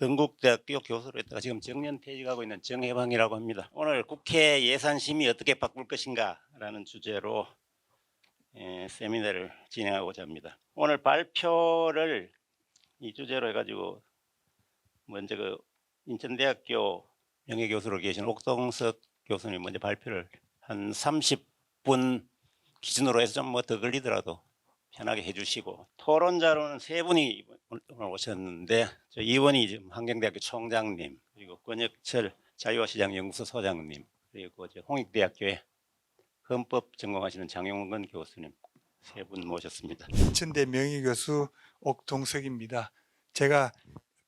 건국대학교 교수로 했다가 지금 정년 퇴직하고 있는 정해방이라고 합니다. 오늘 국회 예산심의 어떻게 바꿀 것인가라는 주제로 세미나를 진행하고자 합니다. 오늘 발표를 이 주제로 해가지고 먼저 인천대학교 명예교수로 계신 옥동석 교수님 먼저 발표를 한 30분 기준으로 해서 좀 뭐 더 걸리더라도 편하게 해주시고, 토론자로는 세 분이 오늘 오셨는데, 2번이 지금 환경대학교 총장님, 그리고 권혁철 자유화시장 연구소 소장님, 그리고 홍익대학교에 헌법 전공하시는 장용근 교수님 세 분 모셨습니다. 인천대 명예교수 옥동석입니다. 제가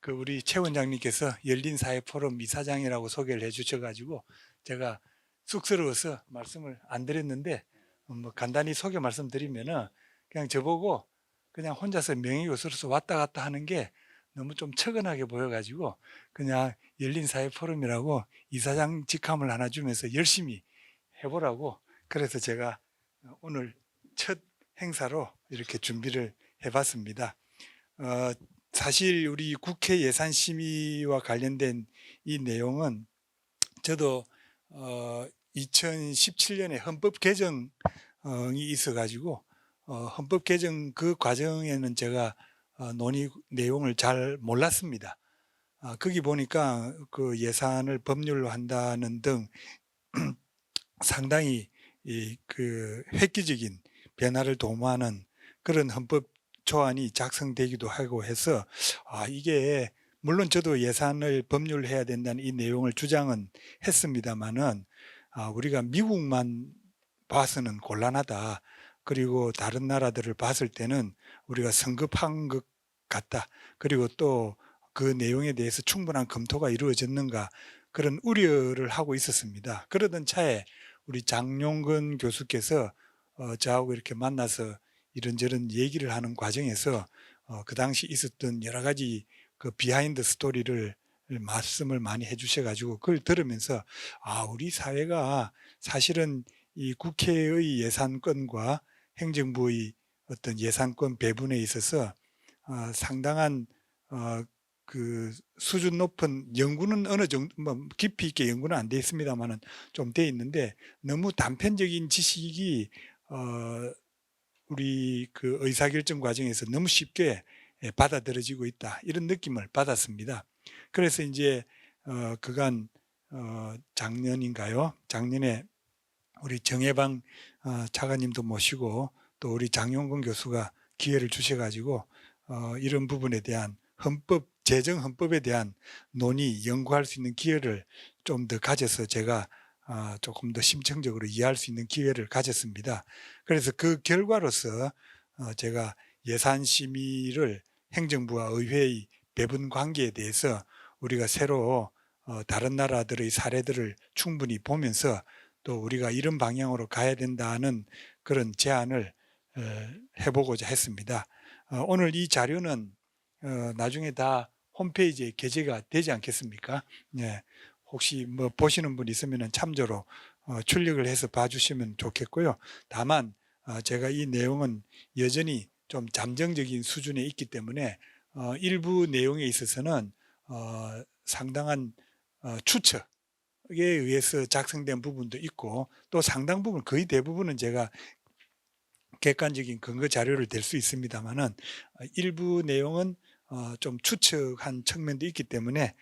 우리 최 원장님께서 열린사회포럼 이사장이라고 소개를 해주셔가지고 제가 쑥스러워서 말씀을 안 드렸는데, 뭐 간단히 소개 말씀드리면은 그냥 저보고 그냥 혼자서 명예교수로서 왔다 갔다 하는 게 너무 좀 척은하게 보여가지고 그냥 열린사회포럼이라고 이사장 직함을 하나 주면서 열심히 해보라고, 그래서 제가 오늘 첫 행사로 이렇게 준비를 해봤습니다. 사실 우리 국회 예산심의와 관련된 이 내용은 저도 2017년에 헌법 개정이 있어가지고 헌법 개정 그 과정에는 제가 논의 내용을 잘 몰랐습니다. 거기 보니까 그 예산을 법률로 한다는 등 상당히 획기적인 변화를 도모하는 그런 헌법 초안이 작성되기도 하고 해서 이게 물론 저도 예산을 법률해야 된다는 이 내용을 주장은 했습니다마는 우리가 미국만 봐서는 곤란하다. 그리고 다른 나라들을 봤을 때는 우리가 성급한 것 같다. 그리고 또 그 내용에 대해서 충분한 검토가 이루어졌는가, 그런 우려를 하고 있었습니다. 그러던 차에 우리 장용근 교수께서 저하고 이렇게 만나서 이런저런 얘기를 하는 과정에서 그 당시 있었던 여러 가지 그 비하인드 스토리를 말씀을 많이 해주셔가지고 그걸 들으면서 우리 사회가 사실은 이 국회의 예산권과 행정부의 어떤 예산권 배분에 있어서 상당한 그 수준 높은 연구는 어느 정도 뭐 깊이 있게 연구는 안 돼 있습니다만은 좀 돼 있는데, 너무 단편적인 지식이 우리 그 의사결정 과정에서 너무 쉽게 받아들여지고 있다, 이런 느낌을 받았습니다. 그래서 이제 그간 작년인가요? 작년에 우리 정해방 차관님도 모시고 또 우리 장용근 교수가 기회를 주셔가지고 이런 부분에 대한 재정 헌법에 대한 논의, 연구할 수 있는 기회를 좀 더 가져서 제가 조금 더 심층적으로 이해할 수 있는 기회를 가졌습니다. 그래서 그 결과로서 제가 예산심의를 행정부와 의회의 배분 관계에 대해서 우리가 새로 다른 나라들의 사례들을 충분히 보면서 또 우리가 이런 방향으로 가야 된다는 그런 제안을 해보고자 했습니다. 오늘 이 자료는 나중에 다 홈페이지에 게재가 되지 않겠습니까? 네. 혹시 뭐 보시는 분 있으면 참조로 출력을 해서 봐주시면 좋겠고요. 다만 제가 이 내용은 여전히 좀 잠정적인 수준에 있기 때문에 일부 내용에 있어서는 상당한 추측에 의해서 작성된 부분도 있고, 또 상당 부분, 거의 대부분은 제가 객관적인 근거 자료를 댈 수 있습니다만은 일부 내용은 좀 추측한 측면도 있기 때문에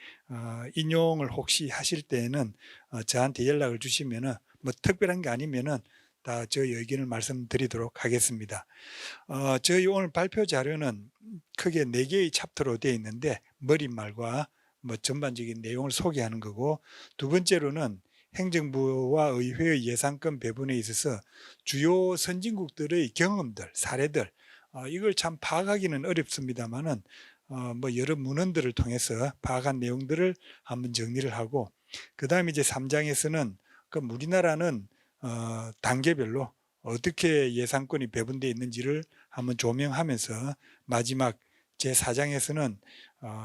인용을 혹시 하실 때에는 저한테 연락을 주시면은 뭐 특별한 게 아니면은 다 저희 의견을 말씀드리도록 하겠습니다. 저희 오늘 발표 자료는 크게 4개의 챕터로 되어 있는데, 머릿말과 뭐 전반적인 내용을 소개하는 거고, 두 번째로는 행정부와 의회의 예산권 배분에 있어서 주요 선진국들의 경험들, 사례들, 이걸 참 파악하기는 어렵습니다만은 뭐 여러 문헌들을 통해서 파악한 내용들을 한번 정리를 하고, 그 다음에 이제 3장에서는 우리나라는 단계별로 어떻게 예산권이 배분되어 있는지를 한번 조명하면서, 마지막 제4장에서는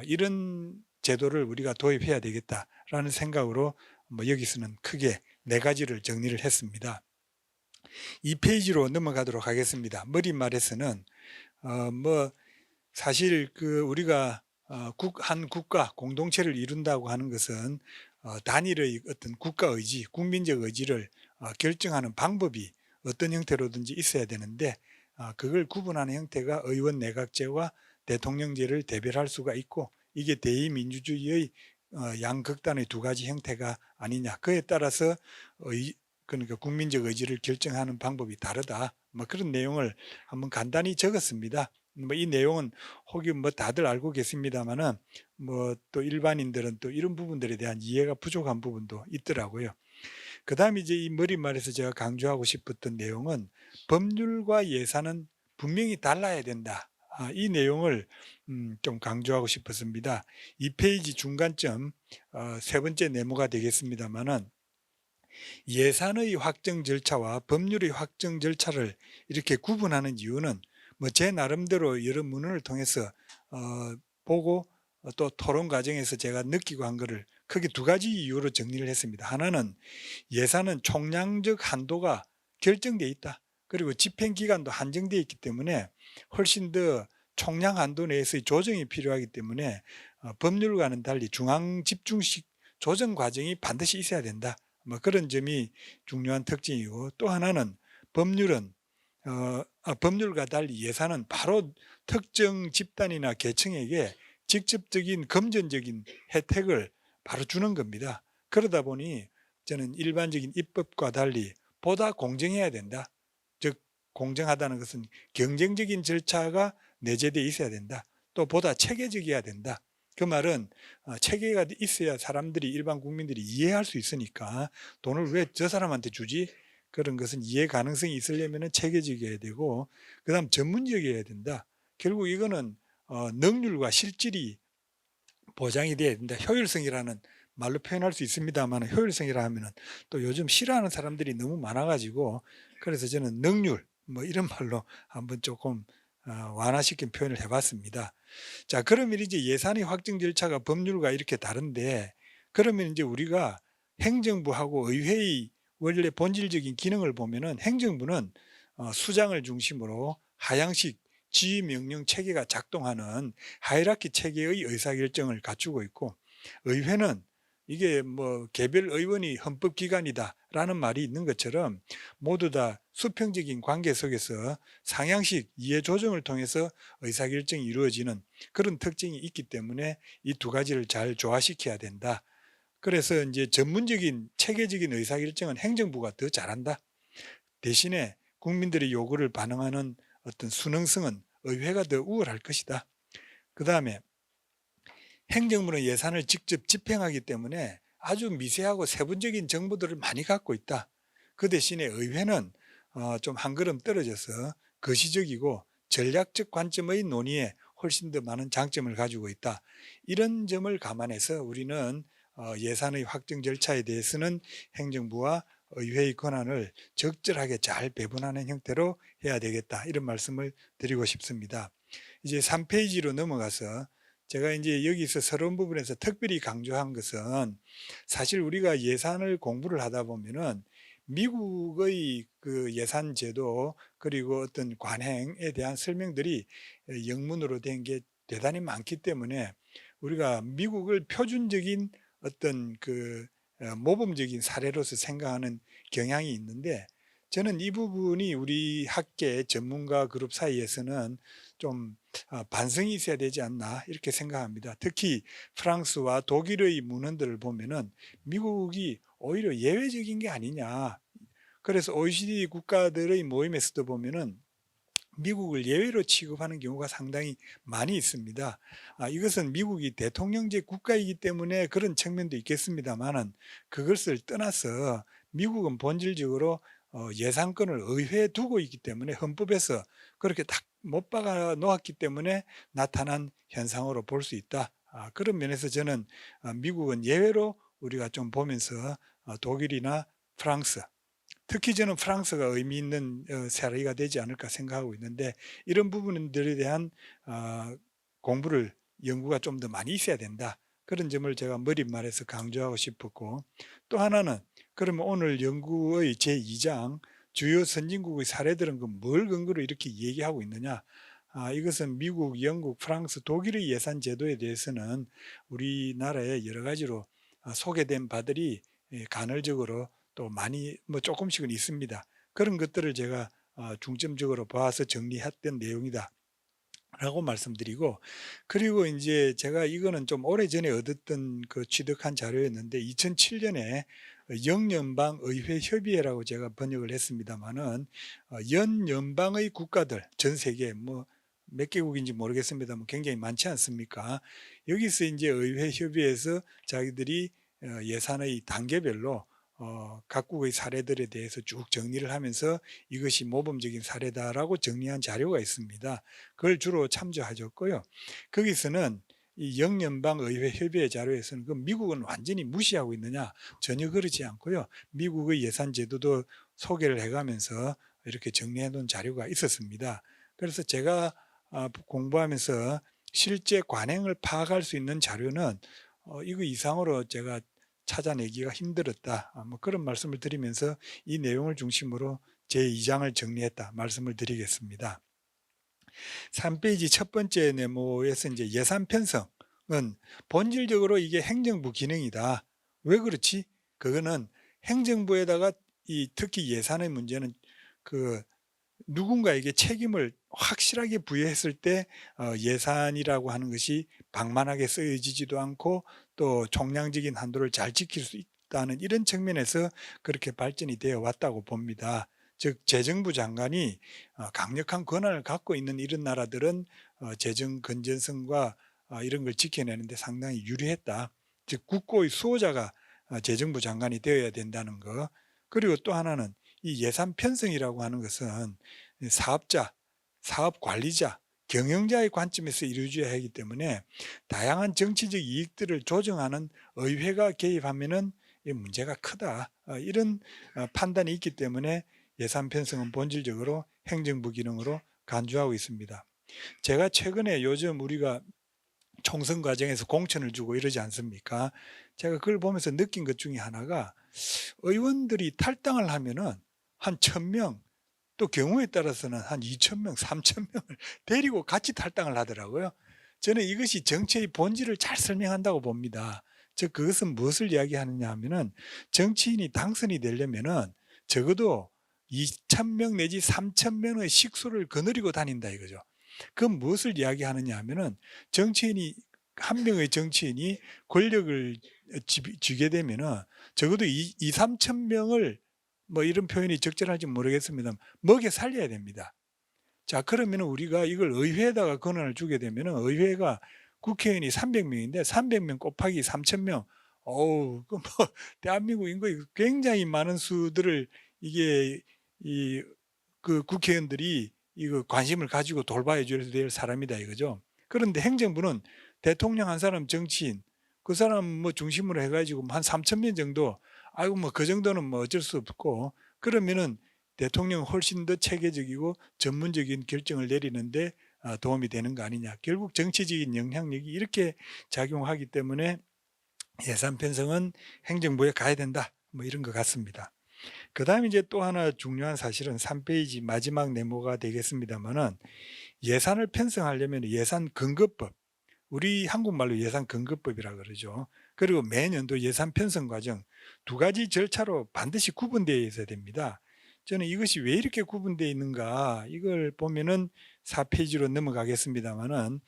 이런 제도를 우리가 도입해야 되겠다라는 생각으로 뭐 여기서는 크게 4가지를 정리를 했습니다. 2페이지로 넘어가도록 하겠습니다. 머릿말에서는 뭐 사실 우리가 한 국가 공동체를 이룬다고 하는 것은 단일의 어떤 국가 의지, 국민적 의지를 결정하는 방법이 어떤 형태로든지 있어야 되는데 그걸 구분하는 형태가 의원 내각제와 대통령제를 대별할 수가 있고 이게 대의민주주의의 양극단의 두 가지 형태가 아니냐. 그에 따라서 그러니까 국민적 의지를 결정하는 방법이 다르다. 뭐 그런 내용을 한번 간단히 적었습니다. 뭐 이 내용은 혹이 뭐 다들 알고 계십니다만은 뭐 또 일반인들은 또 이런 부분들에 대한 이해가 부족한 부분도 있더라고요. 그다음에 이제 이 머릿말에서 제가 강조하고 싶었던 내용은 법률과 예산은 분명히 달라야 된다. 이 내용을 좀 강조하고 싶었습니다. 2페이지 중간점 세 번째 네모가 되겠습니다만은 예산의 확정 절차와 법률의 확정 절차를 이렇게 구분하는 이유는 뭐 제 나름대로 여러 문헌을 통해서 보고 또 토론 과정에서 제가 느끼고 한 거를 크게 두 가지 이유로 정리를 했습니다. 하나는 예산은 총량적 한도가 결정돼 있다. 그리고 집행 기간도 한정되어 있기 때문에 훨씬 더 총량 한도 내에서의 조정이 필요하기 때문에 법률과는 달리 중앙 집중식 조정 과정이 반드시 있어야 된다. 뭐 그런 점이 중요한 특징이고 또 하나는 법률과 달리 예산은 바로 특정 집단이나 계층에게 직접적인 금전적인 혜택을 바로 주는 겁니다. 그러다 보니 저는 일반적인 입법과 달리 보다 공정해야 된다. 즉 공정하다는 것은 경쟁적인 절차가 내재되어 있어야 된다. 또 보다 체계적이어야 된다. 그 말은 체계가 있어야 사람들이 일반 국민들이 이해할 수 있으니까 돈을 왜 저 사람한테 주지? 그런 것은 이해 가능성이 있으려면 체계적이어야 되고 그다음 전문적이어야 된다. 결국 이거는 능률과 실질이 보장이 돼야 된다. 효율성이라는 말로 표현할 수 있습니다만 효율성이라 하면은 또 요즘 싫어하는 사람들이 너무 많아가지고 그래서 저는 능률 뭐 이런 말로 한번 조금 완화시킨 표현을 해봤습니다. 자, 그러면 이제 예산의 확정 절차가 법률과 이렇게 다른데 그러면 이제 우리가 행정부하고 의회의 원래 본질적인 기능을 보면은 행정부는 수장을 중심으로 하향식 지휘명령 체계가 작동하는 하이라키 체계의 의사결정을 갖추고 있고 의회는 이게 뭐 개별 의원이 헌법기관이다라는 말이 있는 것처럼 모두 다 수평적인 관계 속에서 상향식 이해조정을 통해서 의사결정이 이루어지는 그런 특징이 있기 때문에 이 두 가지를 잘 조화시켜야 된다. 그래서 이제 전문적인 체계적인 의사결정은 행정부가 더 잘한다. 대신에 국민들의 요구를 반영하는 어떤 수능성은 의회가 더 우월할 것이다. 그 다음에 행정부는 예산을 직접 집행하기 때문에 아주 미세하고 세부적인 정보들을 많이 갖고 있다. 그 대신에 의회는 좀 한 걸음 떨어져서 거시적이고 전략적 관점의 논의에 훨씬 더 많은 장점을 가지고 있다. 이런 점을 감안해서 우리는 예산의 확정 절차에 대해서는 행정부와 의회의 권한을 적절하게 잘 배분하는 형태로 해야 되겠다. 이런 말씀을 드리고 싶습니다. 이제 3페이지로 넘어가서 제가 이제 여기서 서론 부분에서 특별히 강조한 것은 사실 우리가 예산을 공부를 하다 보면은 미국의 그 예산 제도 그리고 어떤 관행에 대한 설명들이 영문으로 된 게 대단히 많기 때문에 우리가 미국을 표준적인 어떤 그 모범적인 사례로서 생각하는 경향이 있는데 저는 이 부분이 우리 학계 전문가 그룹 사이에서는 좀 반성이 있어야 되지 않나 이렇게 생각합니다. 특히 프랑스와 독일의 문헌들을 보면은 미국이 오히려 예외적인 게 아니냐. 그래서 OECD 국가들의 모임에서도 보면은 미국을 예외로 취급하는 경우가 상당히 많이 있습니다. 이것은 미국이 대통령제 국가이기 때문에 그런 측면도 있겠습니다만은 그것을 떠나서 미국은 본질적으로 예산권을 의회에 두고 있기 때문에 헌법에서 그렇게 딱 못 박아 놓았기 때문에 나타난 현상으로 볼 수 있다. 그런 면에서 저는 미국은 예외로 우리가 좀 보면서 독일이나 프랑스 특히 저는 프랑스가 의미 있는 사례가 되지 않을까 생각하고 있는데 이런 부분들에 대한 공부를 연구가 좀 더 많이 있어야 된다. 그런 점을 제가 머릿말에서 강조하고 싶었고 또 하나는 그러면 오늘 연구의 제2장 주요 선진국의 사례들은 뭘 근거로 이렇게 얘기하고 있느냐 이것은 미국, 영국, 프랑스, 독일의 예산 제도에 대해서는 우리나라에 여러 가지로 소개된 바들이 간헐적으로 또 많이 뭐 조금씩은 있습니다. 그런 것들을 제가 중점적으로 봐서 정리했던 내용이다 라고 말씀드리고, 그리고 이제 제가 이거는 좀 오래전에 얻었던 그 취득한 자료였는데 2007년에 영연방의회협의회라고 제가 번역을 했습니다마는 연연방의 국가들 전 세계 뭐 몇 개국인지 모르겠습니다만 굉장히 많지 않습니까? 여기서 이제 의회 협의회에서 자기들이 예산의 단계별로 각국의 사례들에 대해서 쭉 정리를 하면서 이것이 모범적인 사례다라고 정리한 자료가 있습니다. 그걸 주로 참조하셨고요. 거기서는 이 영연방의회 협의회 자료에서는 그 미국은 완전히 무시하고 있느냐, 전혀 그렇지 않고요. 미국의 예산 제도도 소개를 해가면서 이렇게 정리해 놓은 자료가 있었습니다. 그래서 제가 공부하면서 실제 관행을 파악할 수 있는 자료는 이거 이상으로 제가 찾아내기가 힘들었다. 뭐 그런 말씀을 드리면서 이 내용을 중심으로 제2장을 정리했다 말씀을 드리겠습니다. 3페이지 첫 번째 네모에서 이제 예산 편성은 본질적으로 이게 행정부 기능이다. 왜 그렇지? 그거는 행정부에다가 특히 예산의 문제는 그 누군가에게 책임을 확실하게 부여했을 때 예산이라고 하는 것이 방만하게 쓰여지지도 않고 또 총량적인 한도를 잘 지킬 수 있다는 이런 측면에서 그렇게 발전이 되어 왔다고 봅니다. 즉 재정부 장관이 강력한 권한을 갖고 있는 이런 나라들은 재정 건전성과 이런 걸 지켜내는 데 상당히 유리했다. 즉 국고의 수호자가 재정부 장관이 되어야 된다는 거. 그리고 또 하나는 이 예산 편성이라고 하는 것은 사업자, 사업 관리자, 경영자의 관점에서 이루어져야 하기 때문에 다양한 정치적 이익들을 조정하는 의회가 개입하면은 이 문제가 크다. 이런 판단이 있기 때문에 예산 편성은 본질적으로 행정부 기능으로 간주하고 있습니다. 제가 최근에 요즘 우리가 총선 과정에서 공천을 주고 이러지 않습니까? 제가 그걸 보면서 느낀 것 중에 하나가 의원들이 탈당을 하면은 한 1000명, 또 경우에 따라서는 한 2000명, 3000명을 데리고 같이 탈당을 하더라고요. 저는 이것이 정치의 본질을 잘 설명한다고 봅니다. 즉 그것은 무엇을 이야기하느냐 하면은 정치인이 당선이 되려면은 적어도 2000명 내지 3000명의 식수를 거느리고 다닌다 이거죠. 그건 무엇을 이야기하느냐 하면은 정치인이 한 명의 정치인이 권력을 쥐게 되면은 적어도 3천 명을 뭐 이런 표현이 적절할지 모르겠습니다. 먹여 살려야 됩니다. 자, 그러면 우리가 이걸 의회에다가 권한을 주게 되면은 의회가 국회의원이 300명인데 300명 곱하기 3,000명. 어우, 그 뭐 대한민국 인구의 굉장히 많은 수들을 이게 그 국회의원들이 이거 관심을 가지고 돌봐야 될 사람이다 이거죠. 그런데 행정부는 대통령 한 사람 정치인 그 사람 뭐 중심으로 해가지고 한 3,000명 정도 아이고 뭐 그 정도는 뭐 어쩔 수 없고 그러면은 대통령 훨씬 더 체계적이고 전문적인 결정을 내리는데 도움이 되는 거 아니냐. 결국 정치적인 영향력이 이렇게 작용하기 때문에 예산 편성은 행정부에 가야 된다. 뭐 이런 것 같습니다. 그 다음에 이제 또 하나 중요한 사실은 3페이지 마지막 네모가 되겠습니다만은 예산을 편성하려면 예산 근거법, 우리 한국말로 예산 근거법이라 그러죠. 그리고 매년도 예산 편성 과정 두 가지 절차로 반드시 구분되어 있어야 됩니다. 저는 이것이 왜 이렇게 구분되어 있는가 이걸 보면은 4페이지로 넘어가겠습니다만은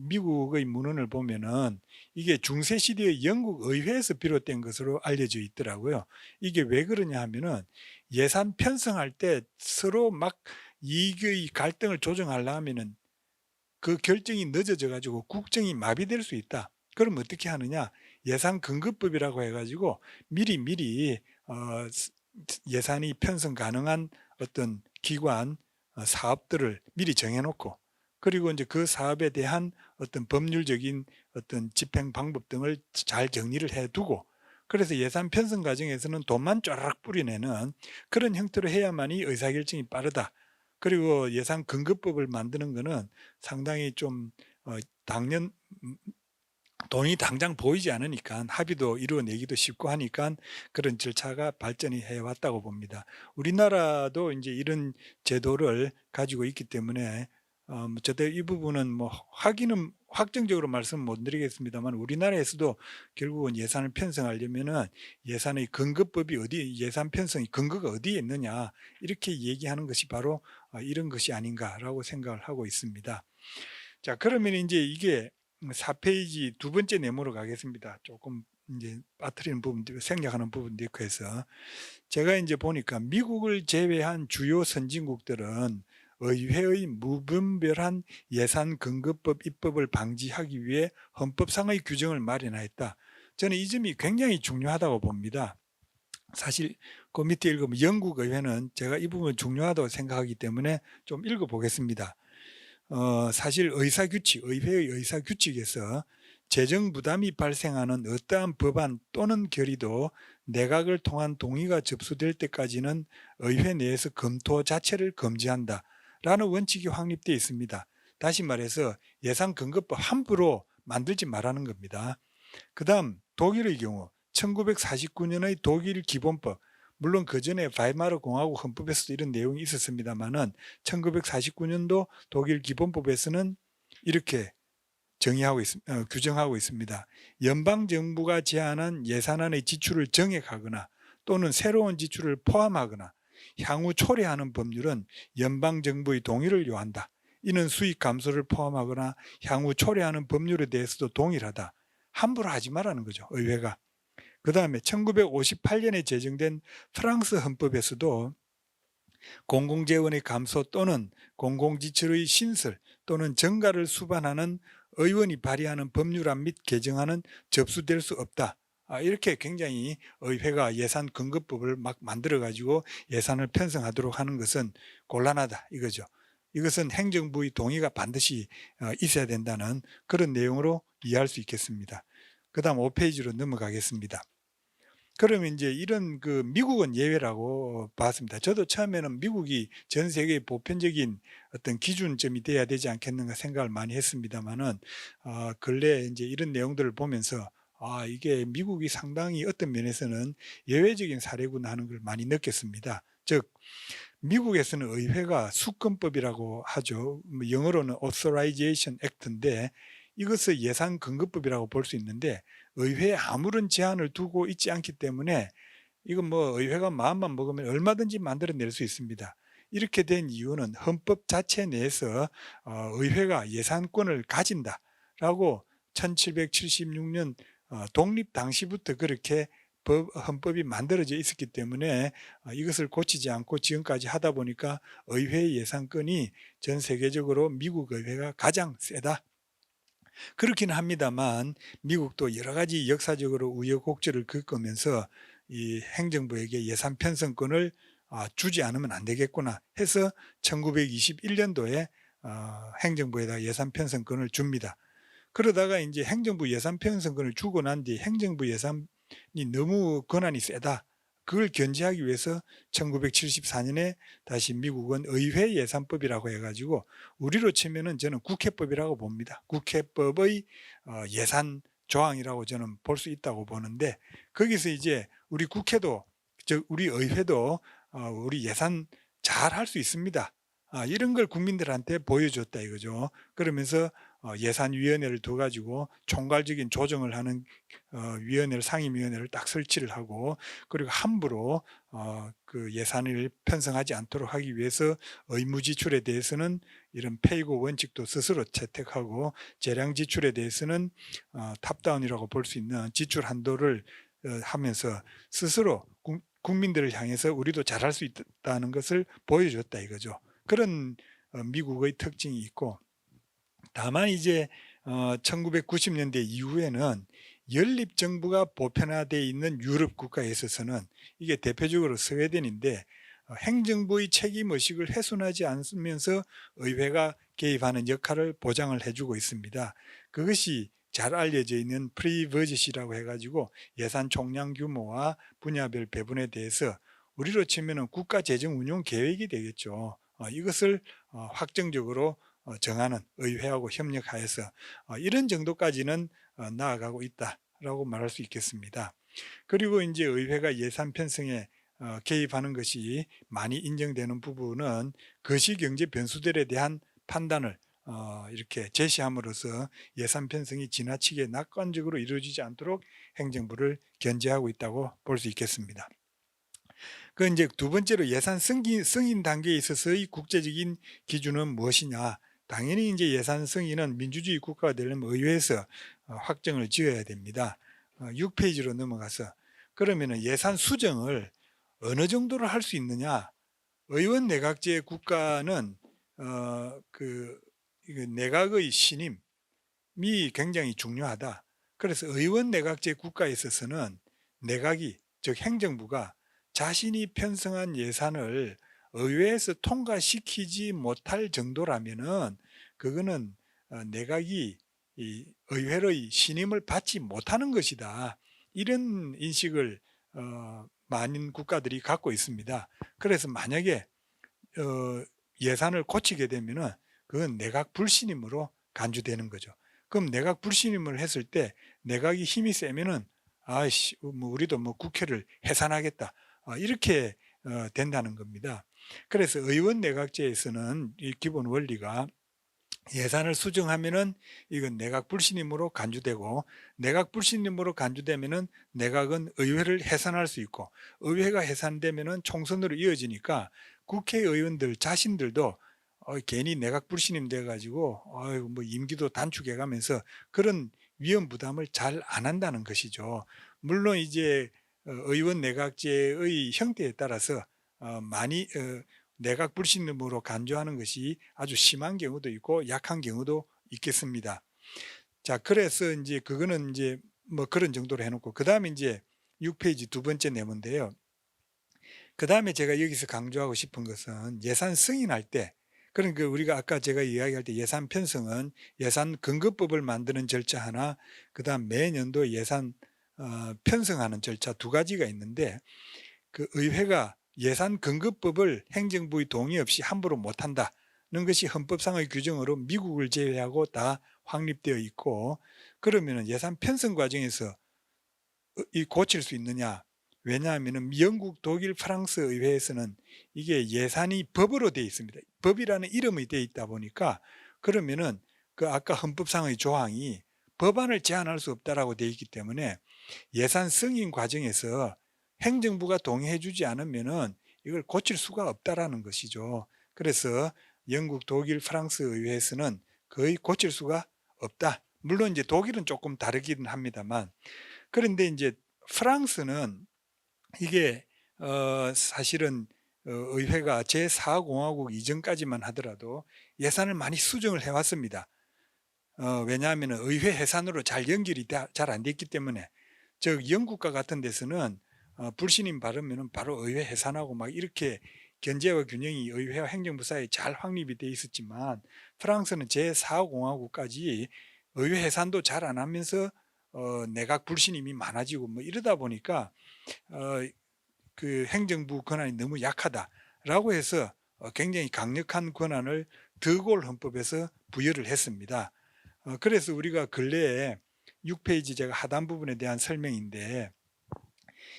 미국의 문헌을 보면은 이게 중세 시대의 영국 의회에서 비롯된 것으로 알려져 있더라고요. 이게 왜 그러냐 하면은 예산 편성할 때 서로 막 이익의 갈등을 조정하려면은 그 결정이 늦어져 가지고 국정이 마비될 수 있다. 그럼 어떻게 하느냐? 예산 근거법이라고 해가지고 미리 예산이 편성 가능한 어떤 기관 사업들을 미리 정해놓고 그리고 이제 그 사업에 대한 어떤 법률적인 어떤 집행 방법 등을 잘 정리를 해두고 그래서 예산 편성 과정에서는 돈만 쫘라락 뿌려내는 그런 형태로 해야만이 의사결정이 빠르다. 그리고 예산 근거법을 만드는 것은 상당히 좀 당년 돈이 당장 보이지 않으니까 합의도 이루어내기도 쉽고 하니까 그런 절차가 발전이 해왔다고 봅니다. 우리나라도 이제 이런 제도를 가지고 있기 때문에 저도 이 부분은 뭐 확인은 확정적으로 말씀 못 드리겠습니다만 우리나라에서도 결국은 예산을 편성하려면은 예산의 근거법이 어디 예산 편성의 근거가 어디에 있느냐 이렇게 얘기하는 것이 바로 이런 것이 아닌가라고 생각을 하고 있습니다. 자, 그러면 이제 이게 4페이지 두 번째 네모로 가겠습니다. 조금 이제 빠뜨리는 부분도 생략하는 부분도 있고 해서 제가 이제 보니까 미국을 제외한 주요 선진국들은 의회의 무분별한 예산 근거법 입법을 방지하기 위해 헌법상의 규정을 마련하였다. 저는 이 점이 굉장히 중요하다고 봅니다. 사실 그 밑에 읽으면 영국 의회는 제가 이 부분 중요하다고 생각하기 때문에 좀 읽어보겠습니다. 사실 의회의 의사규칙에서 재정 부담이 발생하는 어떠한 법안 또는 결의도 내각을 통한 동의가 접수될 때까지는 의회 내에서 검토 자체를 금지한다 라는 원칙이 확립되어 있습니다. 다시 말해서 예산 근거법 함부로 만들지 말라는 겁니다. 그 다음 독일의 경우 1949년의 독일 기본법, 물론 그 전에 바이마르 공화국 헌법에서도 이런 내용이 있었습니다만은 1949년도 독일 기본법에서는 이렇게 규정하고 있습니다. 연방 정부가 제안한 예산안의 지출을 정액하거나 또는 새로운 지출을 포함하거나 향후 초래하는 법률은 연방 정부의 동의를 요한다. 이는 수익 감소를 포함하거나 향후 초래하는 법률에 대해서도 동일하다. 함부로 하지 말라는 거죠, 의회가. 그 다음에 1958년에 제정된 프랑스 헌법에서도 공공재원의 감소 또는 공공지출의 신설 또는 증가를 수반하는 의원이 발의하는 법률안 및 개정안은 접수될 수 없다. 이렇게 굉장히 의회가 예산 근거법을 막 만들어 가지고 예산을 편성하도록 하는 것은 곤란하다 이거죠. 이것은 행정부의 동의가 반드시 있어야 된다는 그런 내용으로 이해할 수 있겠습니다. 그 다음 5페이지로 넘어가겠습니다. 그러면 이제 이런 미국은 예외라고 봤습니다. 저도 처음에는 미국이 전 세계의 보편적인 어떤 기준점이 돼야 되지 않겠는가 생각을 많이 했습니다만은 근래 이제 이런 내용들을 보면서 이게 미국이 상당히 어떤 면에서는 예외적인 사례구나 하는 걸 많이 느꼈습니다. 즉 미국에서는 의회가 수권법이라고 하죠. 영어로는 Authorization Act인데 이것을 예산 근거법이라고 볼 수 있는데 의회에 아무런 제한을 두고 있지 않기 때문에 이건 뭐 의회가 마음만 먹으면 얼마든지 만들어낼 수 있습니다. 이렇게 된 이유는 헌법 자체 내에서 의회가 예산권을 가진다라고 1776년 독립 당시부터 그렇게 헌법이 만들어져 있었기 때문에 이것을 고치지 않고 지금까지 하다 보니까 의회의 예산권이 전 세계적으로 미국 의회가 가장 세다. 그렇기는 합니다만 미국도 여러 가지 역사적으로 우여곡절을 겪으면서 이 행정부에게 예산 편성권을 주지 않으면 안 되겠구나 해서 1921년도에 행정부에다 예산 편성권을 줍니다. 그러다가 이제 행정부 예산 편성권을 주고 난 뒤 행정부 예산이 너무 권한이 세다. 그걸 견제하기 위해서 1974년에 다시 미국은 의회 예산법이라고 해가지고 우리로 치면은 저는 국회법이라고 봅니다. 국회법의 예산 조항이라고 저는 볼 수 있다고 보는데 거기서 이제 우리 국회도 우리 의회도 우리 예산 잘 할 수 있습니다. 이런 걸 국민들한테 보여줬다 이거죠. 그러면서 예산위원회를 둬가지고 총괄적인 조정을 하는 상임위원회를 딱 설치를 하고 그리고 함부로 그 예산을 편성하지 않도록 하기 위해서 의무지출에 대해서는 이런 페이고 원칙도 스스로 채택하고 재량지출에 대해서는 탑다운이라고 볼 수 있는 지출 한도를 하면서 스스로 국민들을 향해서 우리도 잘할 수 있다는 것을 보여줬다 이거죠. 그런 미국의 특징이 있고 다만 이제 1990년대 이후에는 연립정부가 보편화되어 있는 유럽 국가에 있어서는 이게 대표적으로 스웨덴인데 행정부의 책임의식을 훼손하지 않으면서 의회가 개입하는 역할을 보장을 해주고 있습니다. 그것이 잘 알려져 있는 프리버짓이라고 해가지고 예산 총량 규모와 분야별 배분에 대해서 우리로 치면은 국가재정운용 계획이 되겠죠. 이것을 확정적으로 정하는 의회하고 협력하여서 이런 정도까지는 나아가고 있다라고 말할 수 있겠습니다. 그리고 이제 의회가 예산 편성에 개입하는 것이 많이 인정되는 부분은 거시경제 변수들에 대한 판단을 이렇게 제시함으로써 예산 편성이 지나치게 낙관적으로 이루어지지 않도록 행정부를 견제하고 있다고 볼 수 있겠습니다. 그 이제 두 번째로 예산 승인 단계에 있어서의 국제적인 기준은 무엇이냐? 당연히 이제 예산 승인은 민주주의 국가가 되려면 의회에서 확정을 지어야 됩니다. 6페이지로 넘어가서 그러면은 예산 수정을 어느 정도로 할 수 있느냐? 의원 내각제 국가는 이거 내각의 신임이 굉장히 중요하다. 그래서 의원 내각제 국가에 있어서는 내각이 즉 행정부가 자신이 편성한 예산을 의회에서 통과시키지 못할 정도라면은 그거는 내각이 이 의회의 신임을 받지 못하는 것이다. 이런 인식을 많은 국가들이 갖고 있습니다. 그래서 만약에 예산을 고치게 되면은 그건 내각 불신임으로 간주되는 거죠. 그럼 내각 불신임을 했을 때 내각이 힘이 세면은 아이씨 뭐 우리도 뭐 국회를 해산하겠다 이렇게 된다는 겁니다. 그래서 의원 내각제에서는 이 기본 원리가 예산을 수정하면은 이건 내각 불신임으로 간주되고 내각 불신임으로 간주되면은 내각은 의회를 해산할 수 있고 의회가 해산되면은 총선으로 이어지니까 국회의원들 자신들도 괜히 내각 불신임 돼 가지고 뭐 임기도 단축해 가면서 그런 위험 부담을 잘 안 한다는 것이죠. 물론 이제 의원 내각제의 형태에 따라서 많이 내각 불신임으로 간주하는 것이 아주 심한 경우도 있고 약한 경우도 있겠습니다. 자, 그래서 이제 그거는 이제 뭐 그런 정도로 해놓고 그 다음에 이제 6페이지 두 번째 내문인데요. 그 다음에 제가 여기서 강조하고 싶은 것은 예산 승인할 때 그러니까 우리가 아까 제가 이야기할 때 예산 편성은 예산 근거법을 만드는 절차 하나, 그 다음 매년도 예산 편성하는 절차 두 가지가 있는데 그 의회가 예산 근거법을 행정부의 동의 없이 함부로 못한다는 것이 헌법상의 규정으로 미국을 제외하고 다 확립되어 있고 그러면 예산 편성 과정에서 고칠 수 있느냐? 왜냐하면 영국, 독일, 프랑스 의회에서는 이게 예산이 법으로 되어 있습니다. 법이라는 이름이 되어 있다 보니까 그러면은 그 아까 헌법상의 조항이 법안을 제한할 수 없다라고 되어 있기 때문에 예산 승인 과정에서 행정부가 동의해 주지 않으면은 이걸 고칠 수가 없다라는 것이죠. 그래서 영국, 독일, 프랑스 의회에서는 거의 고칠 수가 없다. 물론 이제 독일은 조금 다르기는 합니다만 그런데 이제 프랑스는 이게 사실은 의회가 제4공화국 이전까지만 하더라도 예산을 많이 수정을 해왔습니다. 왜냐하면 의회 해산으로 잘 연결이 잘 안 됐기 때문에 즉 영국과 같은 데서는 불신임 바르면 바로 의회 해산하고 막 이렇게 견제와 균형이 의회와 행정부 사이에 잘 확립이 돼 있었지만 프랑스는 제4공화국까지 의회 해산도 잘 안 하면서 내각 불신임이 많아지고 뭐 이러다 보니까 그 행정부 권한이 너무 약하다라고 해서 굉장히 강력한 권한을 드골 헌법에서 부여를 했습니다. 그래서 우리가 근래에 6페이지 제가 하단 부분에 대한 설명인데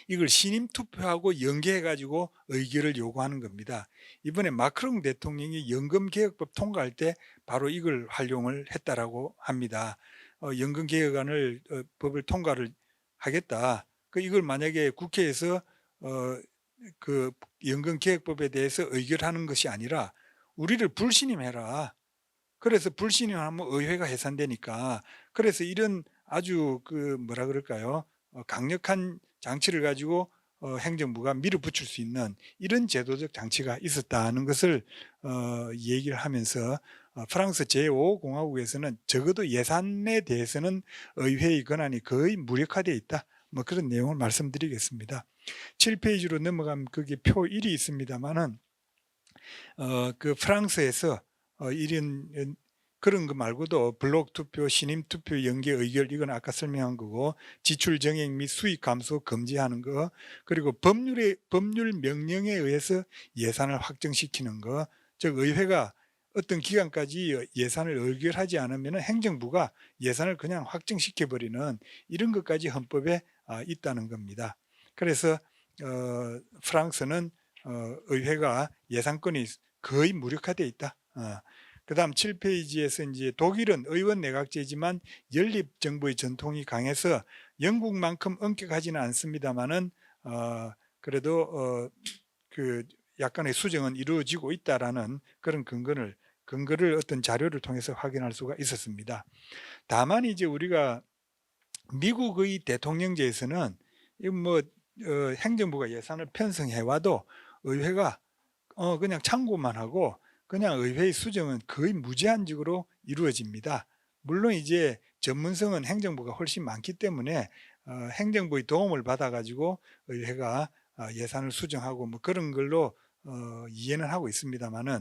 이걸 신임 투표하고 연계해 가지고 의결을 요구하는 겁니다. 이번에 마크롱 대통령이 연금개혁법 통과할 때 바로 이걸 활용을 했다라고 합니다. 연금개혁안을 법을 통과를 하겠다. 이걸 만약에 국회에서 그 연금개혁법에 대해서 의결하는 것이 아니라 우리를 불신임해라. 그래서 불신임하면 의회가 해산되니까 그래서 이런 아주 그 뭐라 그럴까요? 강력한 장치를 가지고 행정부가 밀어붙일 수 있는 이런 제도적 장치가 있었다는 것을 얘기를 하면서 프랑스 제5공화국에서는 적어도 예산에 대해서는 의회의 권한이 거의 무력화되어 있다. 뭐 그런 내용을 말씀드리겠습니다. 7페이지로 넘어가면 거기 표 1이 있습니다만은 그 프랑스에서 이런 그런 거 말고도 블록 투표, 신임 투표 연계 의결 이건 아까 설명한 거고 지출 정액 및 수익 감소 금지하는 거 그리고 법률 명령에 의해서 예산을 확정시키는 거 즉 의회가 어떤 기간까지 예산을 의결하지 않으면 행정부가 예산을 그냥 확정시켜 버리는 이런 것까지 헌법에 있다는 겁니다. 그래서 프랑스는 의회가 예산권이 거의 무력화되어 있다. 그다음 7페이지에서 이제 독일은 의원 내각제지만 연립 정부의 전통이 강해서 영국만큼 엄격하지는 않습니다만은 그래도 그 약간의 수정은 이루어지고 있다라는 그런 근거를 어떤 자료를 통해서 확인할 수가 있었습니다. 다만 이제 우리가 미국의 대통령제에서는 행정부가 예산을 편성해 와도 의회가 그냥 참고만 하고 그냥 의회의 수정은 거의 무제한적으로 이루어집니다. 물론 이제 전문성은 행정부가 훨씬 많기 때문에 행정부의 도움을 받아 가지고 의회가 예산을 수정하고 뭐 그런 걸로 이해는 하고 있습니다만은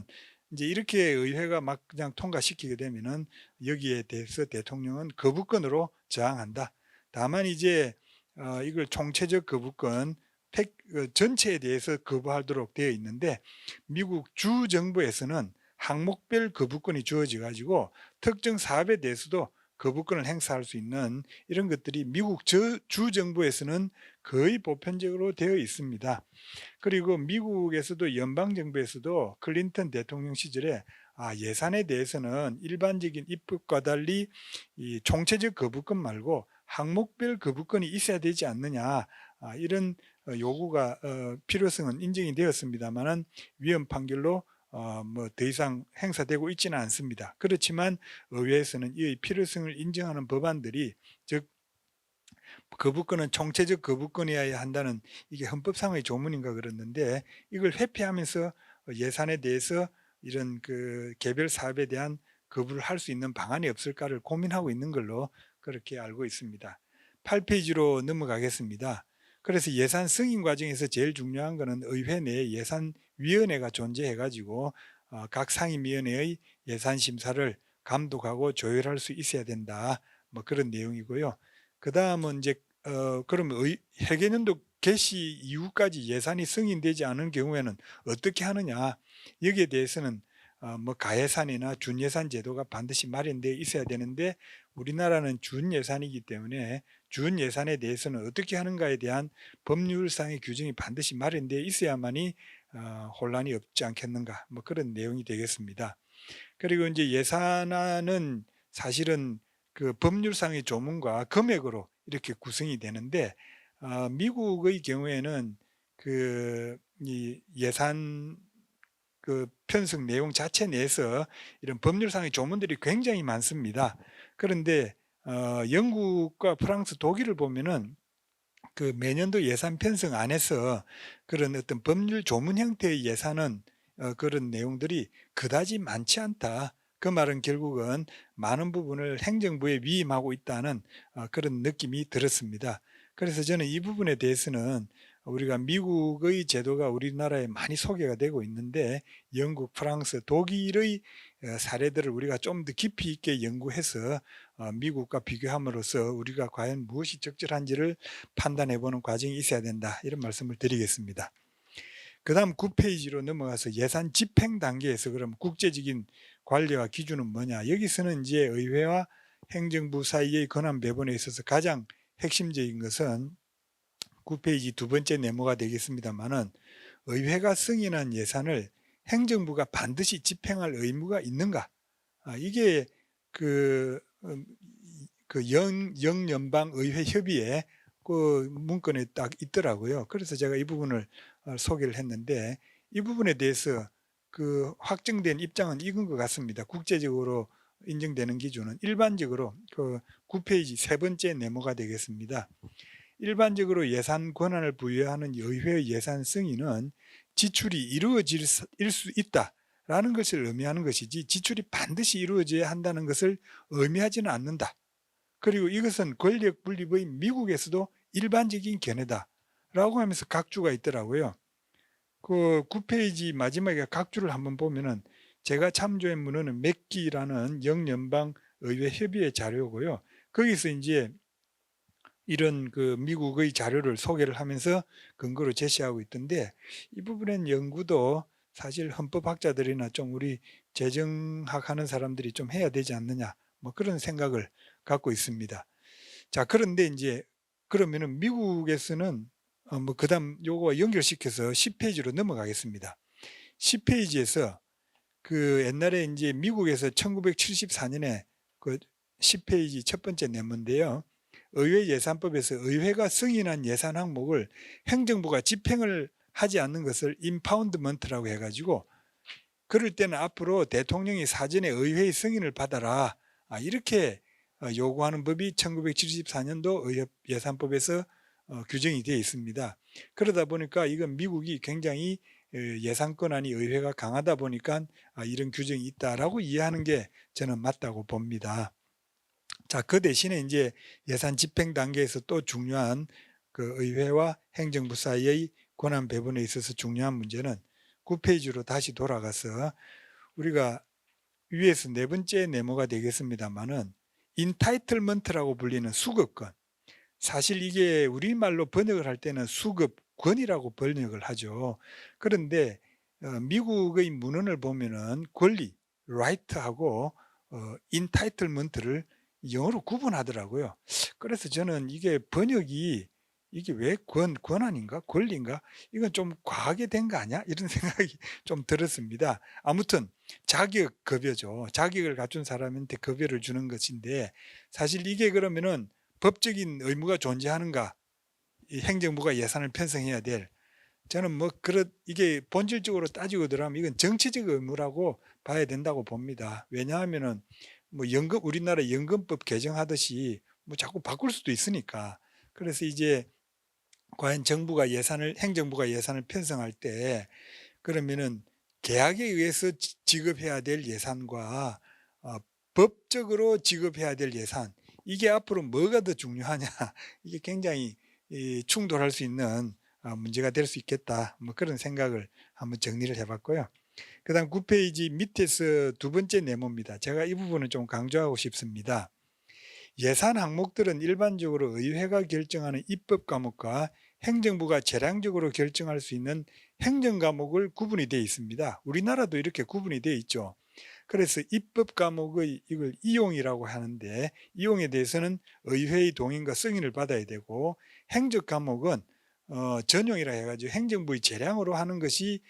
이제 이렇게 의회가 막 그냥 통과시키게 되면은 여기에 대해서 대통령은 거부권으로 저항한다. 다만 이제 이걸 총체적 거부권 전체에 대해서 거부하도록 되어 있는데 미국 주 정부에서는 항목별 거부권이 주어져 가지고 특정 사업에 대해서도 거부권을 행사할 수 있는 이런 것들이 미국 주 정부에서는 거의 보편적으로 되어 있습니다. 그리고 미국에서도 연방정부에서도 클린턴 대통령 시절에 예산에 대해서는 일반적인 입법과 달리 이 총체적 거부권 말고 항목별 거부권이 있어야 되지 않느냐 이런 요구가 필요성은 인정이 되었습니다만은 위헌 판결로 뭐 더 이상 행사되고 있지는 않습니다. 그렇지만 의회에서는 이 필요성을 인정하는 법안들이 즉 거부권은 총체적 거부권이어야 한다는 이게 헌법상의 조문인가 그랬는데 이걸 회피하면서 예산에 대해서 이런 그 개별 사업에 대한 거부를 할 수 있는 방안이 없을까를 고민하고 있는 걸로 그렇게 알고 있습니다. 8페이지로 넘어가겠습니다. 그래서 예산 승인 과정에서 제일 중요한 것은 의회 내에 예산위원회가 존재해 가지고 각 상임위원회의 예산 심사를 감독하고 조율할 수 있어야 된다. 뭐 그런 내용이고요. 그 다음은 이제 그럼 회계년도 개시 이후까지 예산이 승인되지 않은 경우에는 어떻게 하느냐 여기에 대해서는 뭐 가예산이나 준예산 제도가 반드시 마련되어 있어야 되는데 우리나라는 준예산이기 때문에 준예산에 대해서는 어떻게 하는가에 대한 법률상의 규정이 반드시 마련되어 있어야만이 혼란이 없지 않겠는가 뭐 그런 내용이 되겠습니다. 그리고 이제 예산안은 사실은 그 법률상의 조문과 금액으로 이렇게 구성이 되는데 미국의 경우에는 이 예산 그 편성 내용 자체 내에서 이런 법률상의 조문들이 굉장히 많습니다. 그런데 영국과 프랑스, 독일을 보면은 그 매년도 예산 편성 안에서 그런 어떤 법률 조문 형태의 예산은 그런 내용들이 그다지 많지 않다. 그 말은 결국은 많은 부분을 행정부에 위임하고 있다는 그런 느낌이 들었습니다. 그래서 저는 이 부분에 대해서는 우리가 미국의 제도가 우리나라에 많이 소개가 되고 있는데 영국, 프랑스, 독일의 사례들을 우리가 좀 더 깊이 있게 연구해서 미국과 비교함으로써 우리가 과연 무엇이 적절한지를 판단해 보는 과정이 있어야 된다. 이런 말씀을 드리겠습니다. 그 다음 9페이지로 넘어가서 예산 집행 단계에서 그럼 국제적인 관리와 기준은 뭐냐. 여기서는 이제 의회와 행정부 사이의 권한 배분에 있어서 가장 핵심적인 것은 9페이지 두 번째 네모가 되겠습니다만은 의회가 승인한 예산을 행정부가 반드시 집행할 의무가 있는가. 이게 영연방의회 협의회 그 문건에 딱 있더라고요. 그래서 제가 이 부분을 소개를 했는데 이 부분에 대해서 그 확정된 입장은 이건 것 같습니다. 국제적으로 인정되는 기준은 일반적으로 그 9페이지 세 번째 네모가 되겠습니다. 일반적으로 예산 권한을 부여하는 의회의 예산 승인은 지출이 이루어질 수 있다라는 것을 의미하는 것이지 지출이 반드시 이루어져야 한다는 것을 의미하지는 않는다. 그리고 이것은 권력 분립의 미국에서도 일반적인 견해다라고 하면서 각주가 있더라고요. 그 9페이지 마지막에 각주를 한번 보면은 제가 참조한 문헌은 맥기라는 영연방의회 협의회 자료고요. 거기서 이제 이런 그 미국의 자료를 소개를 하면서 근거로 제시하고 있던데 이 부분엔 연구도 사실 헌법학자들이나 좀 우리 재정학 하는 사람들이 좀 해야 되지 않느냐, 뭐 그런 생각을 갖고 있습니다. 자, 그런데 이제 그러면은 미국에서는 뭐 그다음 요거 연결시켜서 10페이지로 넘어가겠습니다. 10페이지에서 그 옛날에 이제 미국에서 1974년에 그 10페이지 첫 번째 내문인데요. 의회 예산법에서 의회가 승인한 예산 항목을 행정부가 집행을 하지 않는 것을 임파운드먼트라고 해가지고, 그럴 때는 앞으로 대통령이 사전에 의회의 승인을 받아라, 이렇게 요구하는 법이 1974년도 의회 예산법에서 규정이 되어 있습니다. 그러다 보니까 이건 미국이 굉장히 예산 권한이 의회가 강하다 보니까 이런 규정이 있다라고 이해하는 게 저는 맞다고 봅니다. 자, 그 대신에 이제 예산 집행 단계에서 또 중요한 그 의회와 행정부 사이의 권한 배분에 있어서 중요한 문제는 9페이지로 다시 돌아가서 우리가 위에서 네 번째 네모가 되겠습니다만은 인타이틀먼트라고 불리는 수급권, 사실 이게 우리말로 번역을 할 때는 수급권이라고 번역을 하죠. 그런데 미국의 문헌을 보면은 권리, right하고 entitlement를 영어로 구분하더라고요. 그래서 저는 이게 번역이 이게 왜 권한인가 권리인가 이건 좀 과하게 된 거 아니야? 이런 생각이 좀 들었습니다. 아무튼 자격급여죠. 자격을 갖춘 사람한테 급여를 주는 것인데, 사실 이게 그러면은 법적인 의무가 존재하는가? 이 행정부가 예산을 편성해야 될, 저는 뭐 이게 본질적으로 따지고 들어가면 이건 정치적 의무라고 봐야 된다고 봅니다. 왜냐하면은 뭐 우리나라 연금법 개정하듯이 뭐 자꾸 바꿀 수도 있으니까. 그래서 이제 과연 행정부가 예산을 편성할 때 그러면은 계약에 의해서 지급해야 될 예산과 어, 법적으로 지급해야 될 예산, 이게 앞으로 뭐가 더 중요하냐, 이게 굉장히 충돌할 수 있는 문제가 될 수 있겠다, 뭐 그런 생각을 한번 정리를 해봤고요. 그 다음 9페이지 밑에서 두 번째 네모입니다. 제가 이 부분을 좀 강조하고 싶습니다. 예산 항목들은 일반적으로 의회가 결정하는 입법 과목과 행정부가 재량적으로 결정할 수 있는 행정 과목을 구분이 되어 있습니다. 우리나라도 이렇게 구분이 되어 있죠. 그래서 입법 과목의 이걸 이용이라고 하는데, 이용에 대해서는 의회의 동의과 승인을 받아야 되고, 행정 과목은 전용이라 해가지고 행정부의 재량으로 하는 것이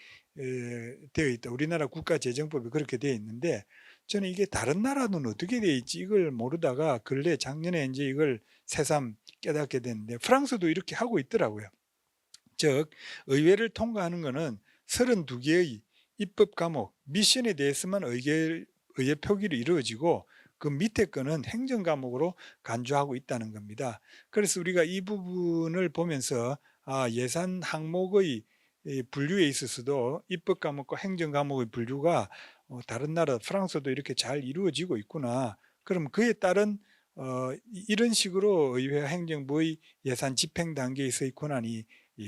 되어 있다. 우리나라 국가재정법이 그렇게 되어 있는데, 저는 이게 다른 나라는 어떻게 되어 있지 이걸 모르다가 근래 작년에 이제 이걸 새삼 깨닫게 됐는데, 프랑스도 이렇게 하고 있더라고요. 즉 의회를 통과하는 것은 32개의 입법 과목 미션에 대해서만 의회 표기로 이루어지고, 그 밑에 거는 행정 과목으로 간주하고 있다는 겁니다. 그래서 우리가 이 부분을 보면서 예산 항목의 분류에 있어서도 입법 과목과 행정 과목의 분류가 다른 나라 프랑스도 이렇게 잘 이루어지고 있구나. 그럼 그에 따른 이런 식으로 의회와 행정부의 예산 집행 단계에서의 권한이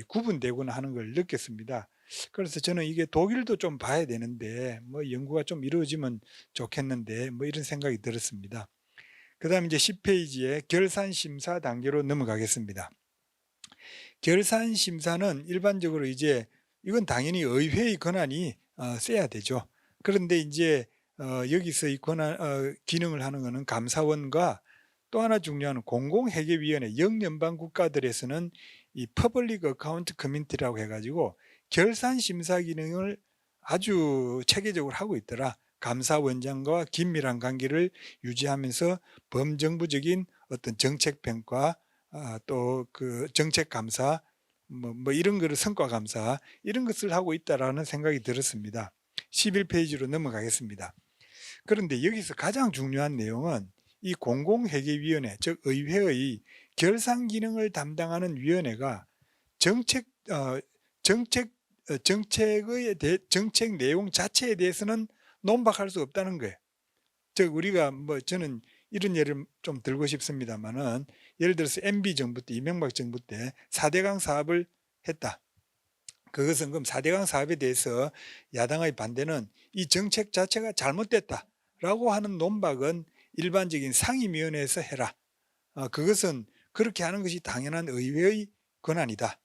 구분되구나 하는 걸 느꼈습니다. 그래서 저는 이게 독일도 좀 봐야 되는데, 뭐 연구가 좀 이루어지면 좋겠는데, 뭐 이런 생각이 들었습니다. 그 다음 이제 10페이지에 결산 심사 단계로 넘어가겠습니다. 결산 심사는 일반적으로 이제 이건 당연히 의회의 권한이 세야 되죠. 그런데 이제 여기서 이 기능을 하는 것은 감사원과 또 하나 중요한 공공회계위원회, 영연방 국가들에서는 이 퍼블릭 어카운트 커미티라고 해가지고 결산 심사 기능을 아주 체계적으로 하고 있더라. 감사원장과 긴밀한 관계를 유지하면서 범정부적인 어떤 정책 평가, 또 그 정책 감사, 뭐 이런 거를 성과 감사, 이런 것을 하고 있다라는 생각이 들었습니다. 11페이지로 넘어가겠습니다. 그런데 여기서 가장 중요한 내용은 이 공공회계위원회, 즉 의회의 결산 기능을 담당하는 위원회가 정책 내용 자체에 대해서는 논박할 수 없다는 거예요. 즉 우리가 뭐 저는 이런 예를 좀 들고 싶습니다만은, 예를 들어서 MB 정부 때, 이명박 정부 때 4대강 사업을 했다. 그것은 그럼 4대강 사업에 대해서 야당의 반대는 이 정책 자체가 잘못됐다라고 하는 논박은 일반적인 상임위원회에서 해라. 그것은 그렇게 하는 것이 당연한 의회의 권한이다.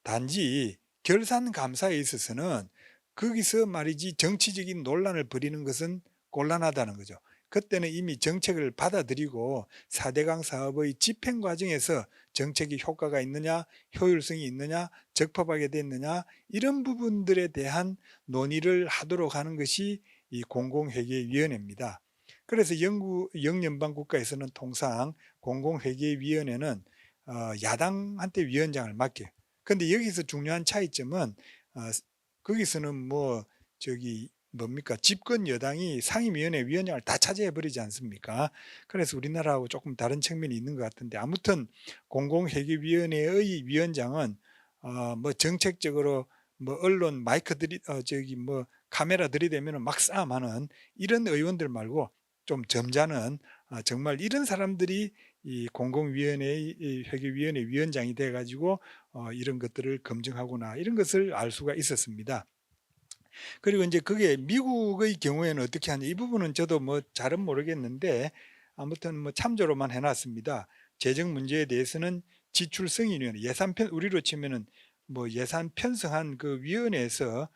단지 결산 감사에 있어서는 거기서 말이지 정치적인 논란을 벌이는 것은 곤란하다는 거죠. 그때는 이미 정책을 받아들이고 4대강 사업의 집행 과정에서 정책이 효과가 있느냐, 효율성이 있느냐, 적법하게 됐느냐 이런 부분들에 대한 논의를 하도록 하는 것이 이 공공회계위원회입니다. 그래서 영연방 국가에서는 통상 공공회계위원회는 야당한테 위원장을 맡겨요. 그런데 여기서 중요한 차이점은 거기서는 뭐 저기 뭡니까 집권 여당이 상임위원회 위원장을 다 차지해 버리지 않습니까? 그래서 우리나라하고 조금 다른 측면이 있는 것 같은데 아무튼 공공회계위원회의 위원장은 뭐 정책적으로 뭐 언론 마이크 저기 뭐 카메라 들이대면 막 싸움하는 이런 의원들 말고 좀 점잖은 정말 이런 사람들이 이 공공위원회의 이 회계위원회 위원장이 돼 가지고 이런 것들을 검증하거나 이런 것을 알 수가 있었습니다. 그리고 이제 그게 미국의 경우에는 어떻게 하냐 이 부분은 저도 뭐 잘은 모르겠는데 아무튼 뭐 참조로만 해 놨습니다. 재정 문제에 대해서는 지출승인위원회 우리로 치면은 뭐 예산 편성한 그 위원회에서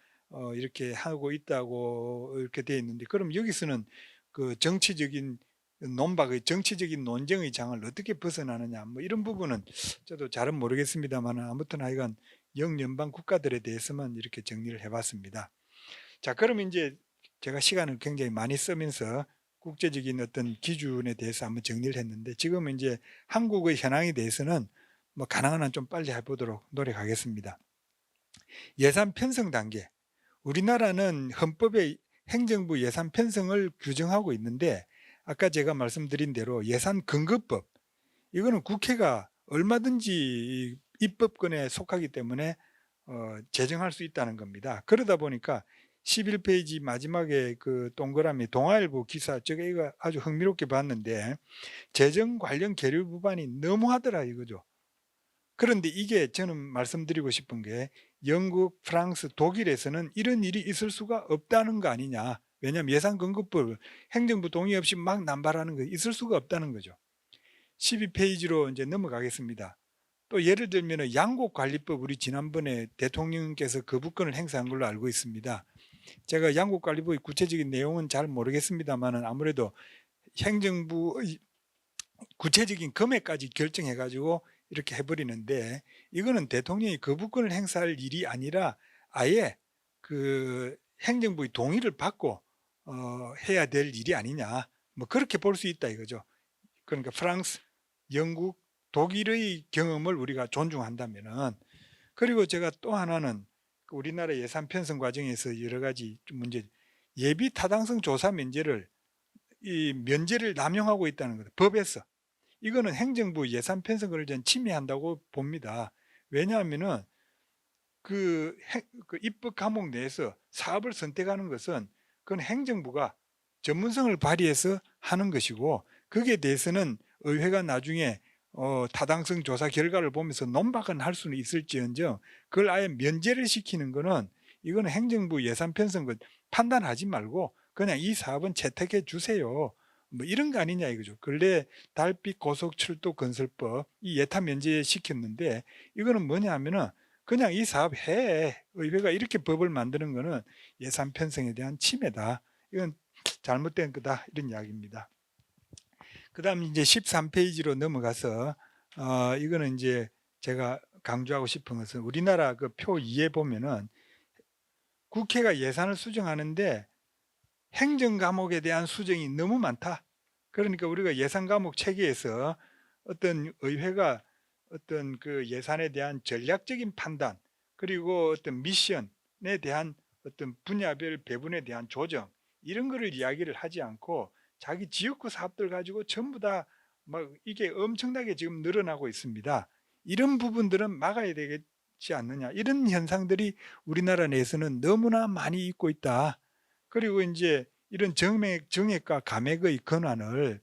이렇게 하고 있다고 이렇게 되어 있는데 그럼 여기서는 그 정치적인 정치적인 논쟁의 장을 어떻게 벗어나느냐 뭐 이런 부분은 저도 잘은 모르겠습니다만 아무튼 하여간 영연방 국가들에 대해서만 이렇게 정리를 해 봤습니다. 자, 그러면 이제 제가 시간을 굉장히 많이 쓰면서 국제적인 어떤 기준에 대해서 한번 정리를 했는데 지금은 이제 한국의 현황에 대해서는 뭐 가능한 한 좀 빨리 해보도록 노력하겠습니다. 예산 편성 단계. 우리나라는 헌법에 행정부 예산 편성을 규정하고 있는데 아까 제가 말씀드린 대로 예산 근거법 이거는 국회가 얼마든지 입법권에 속하기 때문에 제정할 수 있다는 겁니다. 그러다 보니까 11페이지 마지막에 그 동그라미 동아일보 기사 저게 이거 아주 흥미롭게 봤는데 재정 관련 계류 부반이 너무하더라 이거죠. 그런데 이게 저는 말씀드리고 싶은 게 영국, 프랑스, 독일에서는 이런 일이 있을 수가 없다는 거 아니냐. 왜냐하면 예산근거법을 행정부 동의 없이 막 남발하는 거 있을 수가 없다는 거죠. 12페이지로 이제 넘어가겠습니다. 또 예를 들면 양곡관리법 우리 지난번에 대통령께서 거부권을 행사한 걸로 알고 있습니다. 제가 양곡관리법의 구체적인 내용은 잘 모르겠습니다만 아무래도 행정부의 구체적인 금액까지 결정해 가지고 이렇게 해버리는데 이거는 대통령이 거부권을 행사할 일이 아니라 아예 그 행정부의 동의를 받고 해야 될 일이 아니냐 뭐 그렇게 볼 수 있다 이거죠. 그러니까 프랑스, 영국, 독일의 경험을 우리가 존중한다면은 그리고 제가 또 하나는 우리나라 예산 편성 과정에서 여러 가지 문제 예비 타당성 조사 면제를 남용하고 있다는 거다. 법에서. 이거는 행정부 예산 편성을 전 침해한다고 봅니다. 왜냐하면은 그 입법 과목 내에서 사업을 선택하는 것은 그건 행정부가 전문성을 발휘해서 하는 것이고 거기에 대해서는 의회가 나중에 타당성 조사 결과를 보면서 논박은 할 수는 있을지언정 그걸 아예 면제를 시키는 거는 이거는 행정부 예산 편성을 판단하지 말고 그냥 이 사업은 채택해 주세요. 뭐 이런 거 아니냐 이거죠. 근래 달빛 고속철도 건설법 이 예타 면제 시켰는데 이거는 뭐냐 하면은 그냥 이 사업 해. 의회가 이렇게 법을 만드는 거는 예산 편성에 대한 침해다. 이건 잘못된 거다. 이런 이야기입니다. 그 다음 이제 13페이지로 넘어가서 이거는 이제 제가 강조하고 싶은 것은 우리나라 그 표 2에 보면은 국회가 예산을 수정하는데 행정 과목에 대한 수정이 너무 많다. 그러니까 우리가 예산 과목 체계에서 어떤 의회가 어떤 그 예산에 대한 전략적인 판단 그리고 어떤 미션에 대한 어떤 분야별 배분에 대한 조정 이런 거를 이야기를 하지 않고 자기 지역구 사업들 가지고 전부 다 막 이게 엄청나게 지금 늘어나고 있습니다. 이런 부분들은 막아야 되겠지 않느냐. 이런 현상들이 우리나라 내에서는 너무나 많이 있고 있다. 그리고 이제 이런 정액과 감액의 권한을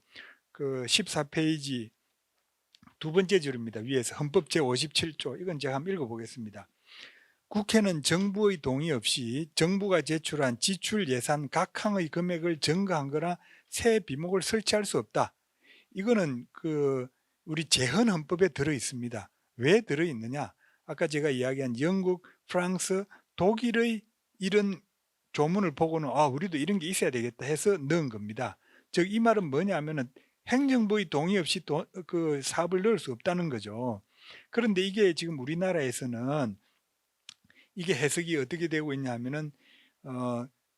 그 14페이지 두 번째 줄입니다. 위에서 헌법 제57조 이건 제가 한번 읽어보겠습니다. 국회는 정부의 동의 없이 정부가 제출한 지출 예산 각 항의 금액을 증가한 거나 새 비목을 설치할 수 없다. 이거는 그 우리 재헌 헌법에 들어 있습니다. 왜 들어 있느냐? 아까 제가 이야기한 영국, 프랑스, 독일의 이런 조문을 보고는 우리도 이런 게 있어야 되겠다 해서 넣은 겁니다. 즉 이 말은 뭐냐면은 행정부의 동의 없이 그 사업을 넣을 수 없다는 거죠. 그런데 이게 지금 우리나라에서는 이게 해석이 어떻게 되고 있냐 하면은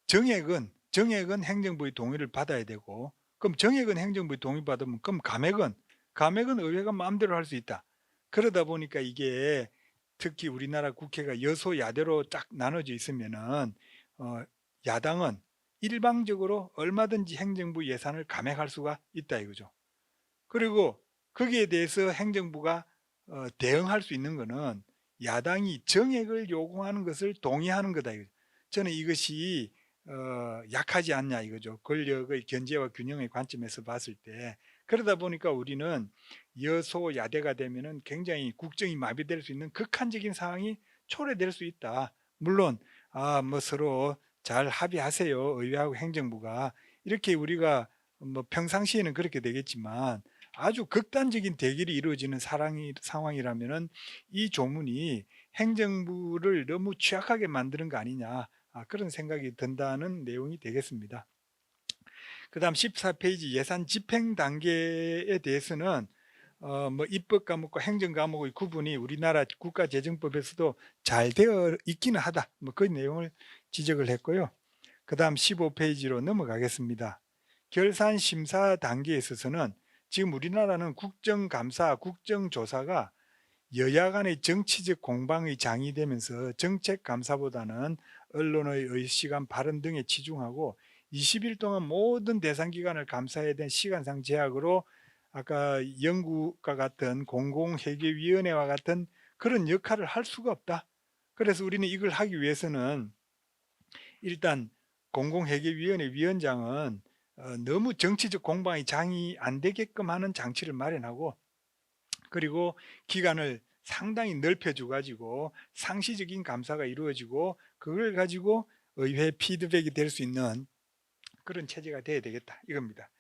정액은 행정부의 동의를 받아야 되고, 그럼 정액은 행정부의 동의 받으면 그럼 감액은 의회가 마음대로 할 수 있다. 그러다 보니까 이게 특히 우리나라 국회가 여소야대로 딱 나눠져 있으면은 야당은 일방적으로 얼마든지 행정부 예산을 감액할 수가 있다 이거죠. 그리고 거기에 대해서 행정부가 대응할 수 있는 거는 야당이 정액을 요구하는 것을 동의하는 거다 이거죠. 저는 이것이 약하지 않냐 이거죠. 권력의 견제와 균형의 관점에서 봤을 때. 그러다 보니까 우리는 여소야대가 되면은 굉장히 국정이 마비될 수 있는 극한적인 상황이 초래될 수 있다. 물론 뭐 서로 잘 합의하세요. 의회하고 행정부가. 이렇게 우리가 뭐 평상시에는 그렇게 되겠지만 아주 극단적인 대결이 이루어지는 상황이라면은 이 조문이 행정부를 너무 취약하게 만드는 거 아니냐, 그런 생각이 든다는 내용이 되겠습니다. 그 다음 14페이지 예산 집행 단계에 대해서는 뭐 입법 과목과 행정 과목의 구분이 우리나라 국가재정법에서도 잘 되어 있기는 하다, 뭐 그 내용을 지적을 했고요. 그 다음 15페이지로 넘어가겠습니다. 결산 심사 단계에 있어서는 지금 우리나라는 국정감사, 국정조사가 여야 간의 정치적 공방의 장이 되면서 정책 감사보다는 언론의 의시간 발언 등에 치중하고 20일 동안 모든 대상 기관을 감사해야 된 시간상 제약으로 아까 연구과 같은 공공회계위원회와 같은 그런 역할을 할 수가 없다. 그래서 우리는 이걸 하기 위해서는 일단 공공회계위원회 위원장은 너무 정치적 공방의 장이 안 되게끔 하는 장치를 마련하고, 그리고 기간을 상당히 넓혀줘 가지고 상시적인 감사가 이루어지고 그걸 가지고 의회 피드백이 될 수 있는 그런 체제가 돼야 되겠다 이겁니다.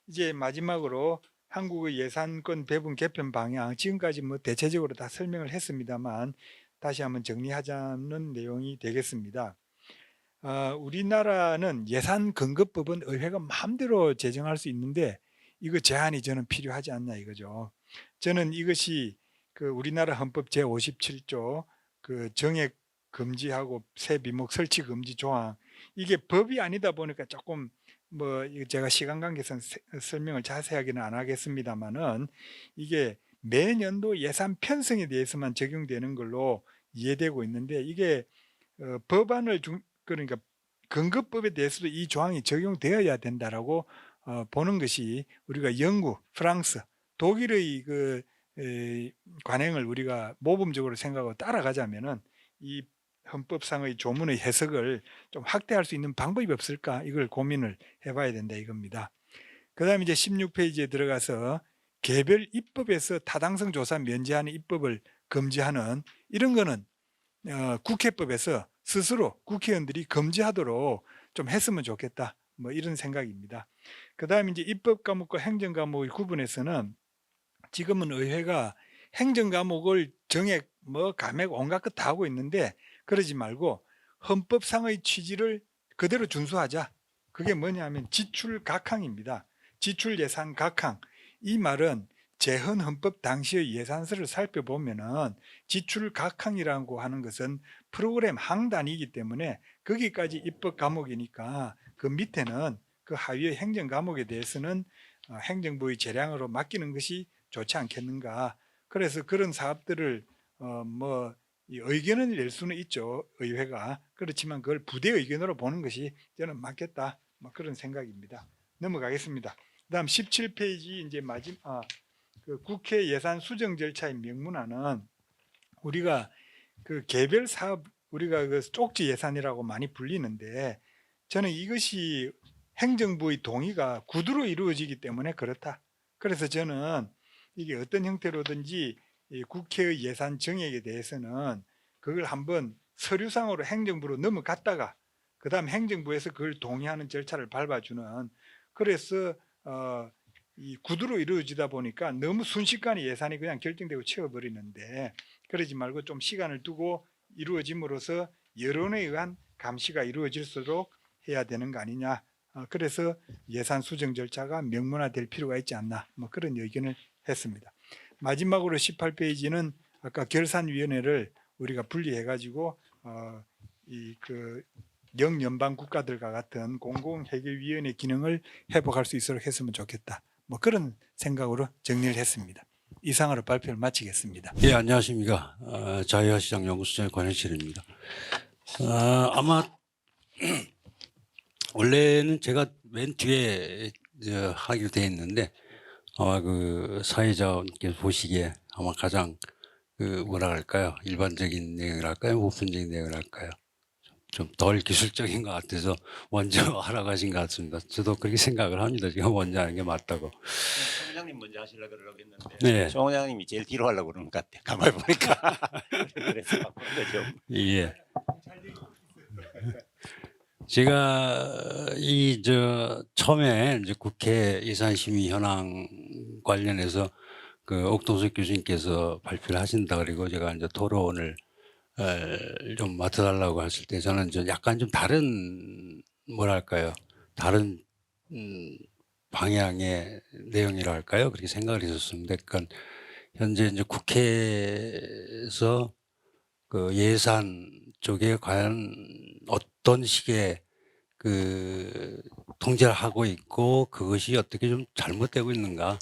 이제 마지막으로 한국의 예산권 배분 개편 방향, 지금까지 뭐 대체적으로 다 설명을 했습니다만 다시 한번 정리하자는 내용이 되겠습니다. 우리나라는 예산근거법은 의회가 마음대로 제정할 수 있는데 이거 제한이 저는 필요하지 않나 이거죠. 저는 이것이 그 우리나라 헌법 제57조 그 정액 금지하고 세비목 설치 금지 조항, 이게 법이 아니다 보니까 조금 뭐 제가 시간 관계상 설명을 자세하게는 안 하겠습니다만은 이게 매년도 예산 편성에 대해서만 적용되는 걸로 이해되고 있는데, 이게 법안을 그러니까 근거법에 대해서도 이 조항이 적용되어야 된다라고 보는 것이, 우리가 영국, 프랑스, 독일의 관행을 우리가 모범적으로 생각하고 따라가자면은 이 헌법상의 조문의 해석을 좀 확대할 수 있는 방법이 없을까, 이걸 고민을 해봐야 된다 이겁니다. 그 다음에 이제 16페이지에 들어가서 개별 입법에서 타당성 조사 면제하는 입법을 금지하는 이런 거는 국회법에서 스스로 국회의원들이 금지하도록 좀 했으면 좋겠다, 뭐 이런 생각입니다. 그 다음에 이제 입법 과목과 행정 과목의 구분에서는 지금은 의회가 행정 과목을 정액 뭐 감액 온갖 것 다 하고 있는데 그러지 말고 헌법상의 취지를 그대로 준수하자. 그게 뭐냐면 지출 각항입니다. 지출 예산 각항. 이 말은 재헌 헌법 당시의 예산서를 살펴보면은 지출 각항이라고 하는 것은 프로그램 항단이기 때문에 거기까지 입법 과목이니까 그 밑에는 그 하위의 행정 과목에 대해서는 행정부의 재량으로 맡기는 것이 좋지 않겠는가. 그래서 그런 사업들을 뭐 의견을 낼 수는 있죠, 의회가. 그렇지만 그걸 부대 의견으로 보는 것이 저는 맞겠다, 뭐 그런 생각입니다. 넘어가겠습니다. 그다음 17페이지 이제 그 국회 예산 수정 절차의 명문화는 우리가 그 개별 사업, 우리가 그 쪽지 예산이라고 많이 불리는데 저는 이것이 행정부의 동의가 구두로 이루어지기 때문에 그렇다. 그래서 저는 이게 어떤 형태로든지 이 국회의 예산 정액에 대해서는 그걸 한번 서류상으로 행정부로 넘어갔다가 그 다음 행정부에서 그걸 동의하는 절차를 밟아주는, 그래서 이 구두로 이루어지다 보니까 너무 순식간에 예산이 그냥 결정되고 채워버리는데, 그러지 말고 좀 시간을 두고 이루어짐으로써 여론에 의한 감시가 이루어질수록 해야 되는 거 아니냐. 그래서 예산 수정 절차가 명문화될 필요가 있지 않나. 뭐 그런 의견을 했습니다. 마지막으로 18페이지는 아까 결산위원회를 우리가 분리해가지고 이그 영연방 국가들과 같은 공공회계위원회 기능을 회복할 수 있도록 했으면 좋겠다. 뭐 그런 생각으로 정리를 했습니다. 이상으로 발표를 마치겠습니다. 예, 안녕하십니까. 자유화시장 연구소장의 권현실입니다. 아마 원래는 제가 맨 뒤에 하기로 되어 있는데 아마 그 사회자분께서 보시기에 아마 가장 그 뭐라 할까요? 일반적인 내용을 할까요? 보편적인 내용을 할까요? 좀 덜 기술적인 것 같아서 먼저 하라고 하신 것 같습니다. 저도 그렇게 생각을 합니다. 제가 먼저 하는 게 맞다고. 총장님 먼저 하시려고 그러려고 했는데 네. 총장님이 제일 뒤로 하려고 그러는 것 같아요. 가만히 보니까. 그래서 바꾼 거죠. 예. 제가 처음에 이제 국회 예산심의 현황 관련해서 그 옥동석 교수님께서 발표를 하신다 그리고 제가 이제 토론을 좀 맡아달라고 했을 때 저는 약간 좀 다른 뭐랄까요, 다른 방향의 내용이라 할까요, 그렇게 생각을 했었습니다. 그러니까 현재 이제 국회에서 그 예산 쪽에 과연 어떤 식의 그 통제를 하고 있고 그것이 어떻게 좀 잘못되고 있는가,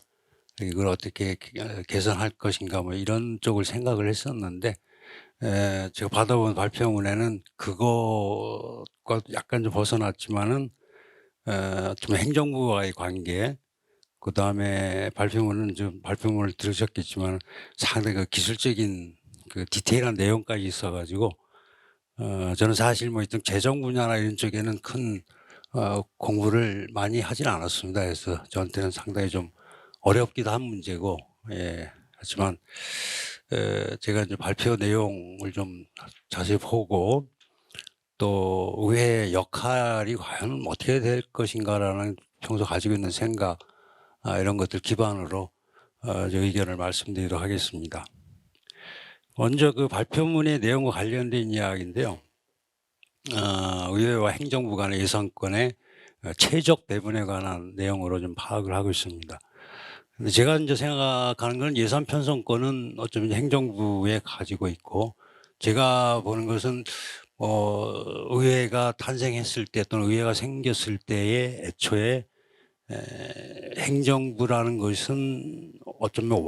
이걸 어떻게 개선할 것인가, 뭐 이런 쪽을 생각을 했었는데 제가 받아본 발표문에는 그것과 약간 좀 벗어났지만은 좀 행정부와의 관계, 그 다음에 발표문을 들으셨겠지만 상당히 그 기술적인 그 디테일한 내용까지 있어가지고 저는 사실 뭐 이런 재정 분야나 이런 쪽에는 큰 공부를 많이 하진 않았습니다. 그래서 저한테는 상당히 좀 어렵기도 한 문제고, 예, 하지만 제가 이제 발표 내용을 좀 자세히 보고 또 의회의 역할이 과연 어떻게 될 것인가라는 평소 가지고 있는 생각, 이런 것들 기반으로 제 의견을 말씀드리도록 하겠습니다. 먼저 그 발표문의 내용과 관련된 이야기인데요. 의회와 행정부 간의 예산권의 최적 배분에 관한 내용으로 좀 파악을 하고 있습니다. 근데 제가 이제 생각하는 건 예산 편성권은 어쩌면 행정부에 가지고 있고, 제가 보는 것은 의회가 탄생했을 때 또는 의회가 생겼을 때의 애초에 행정부라는 것은 어쩌면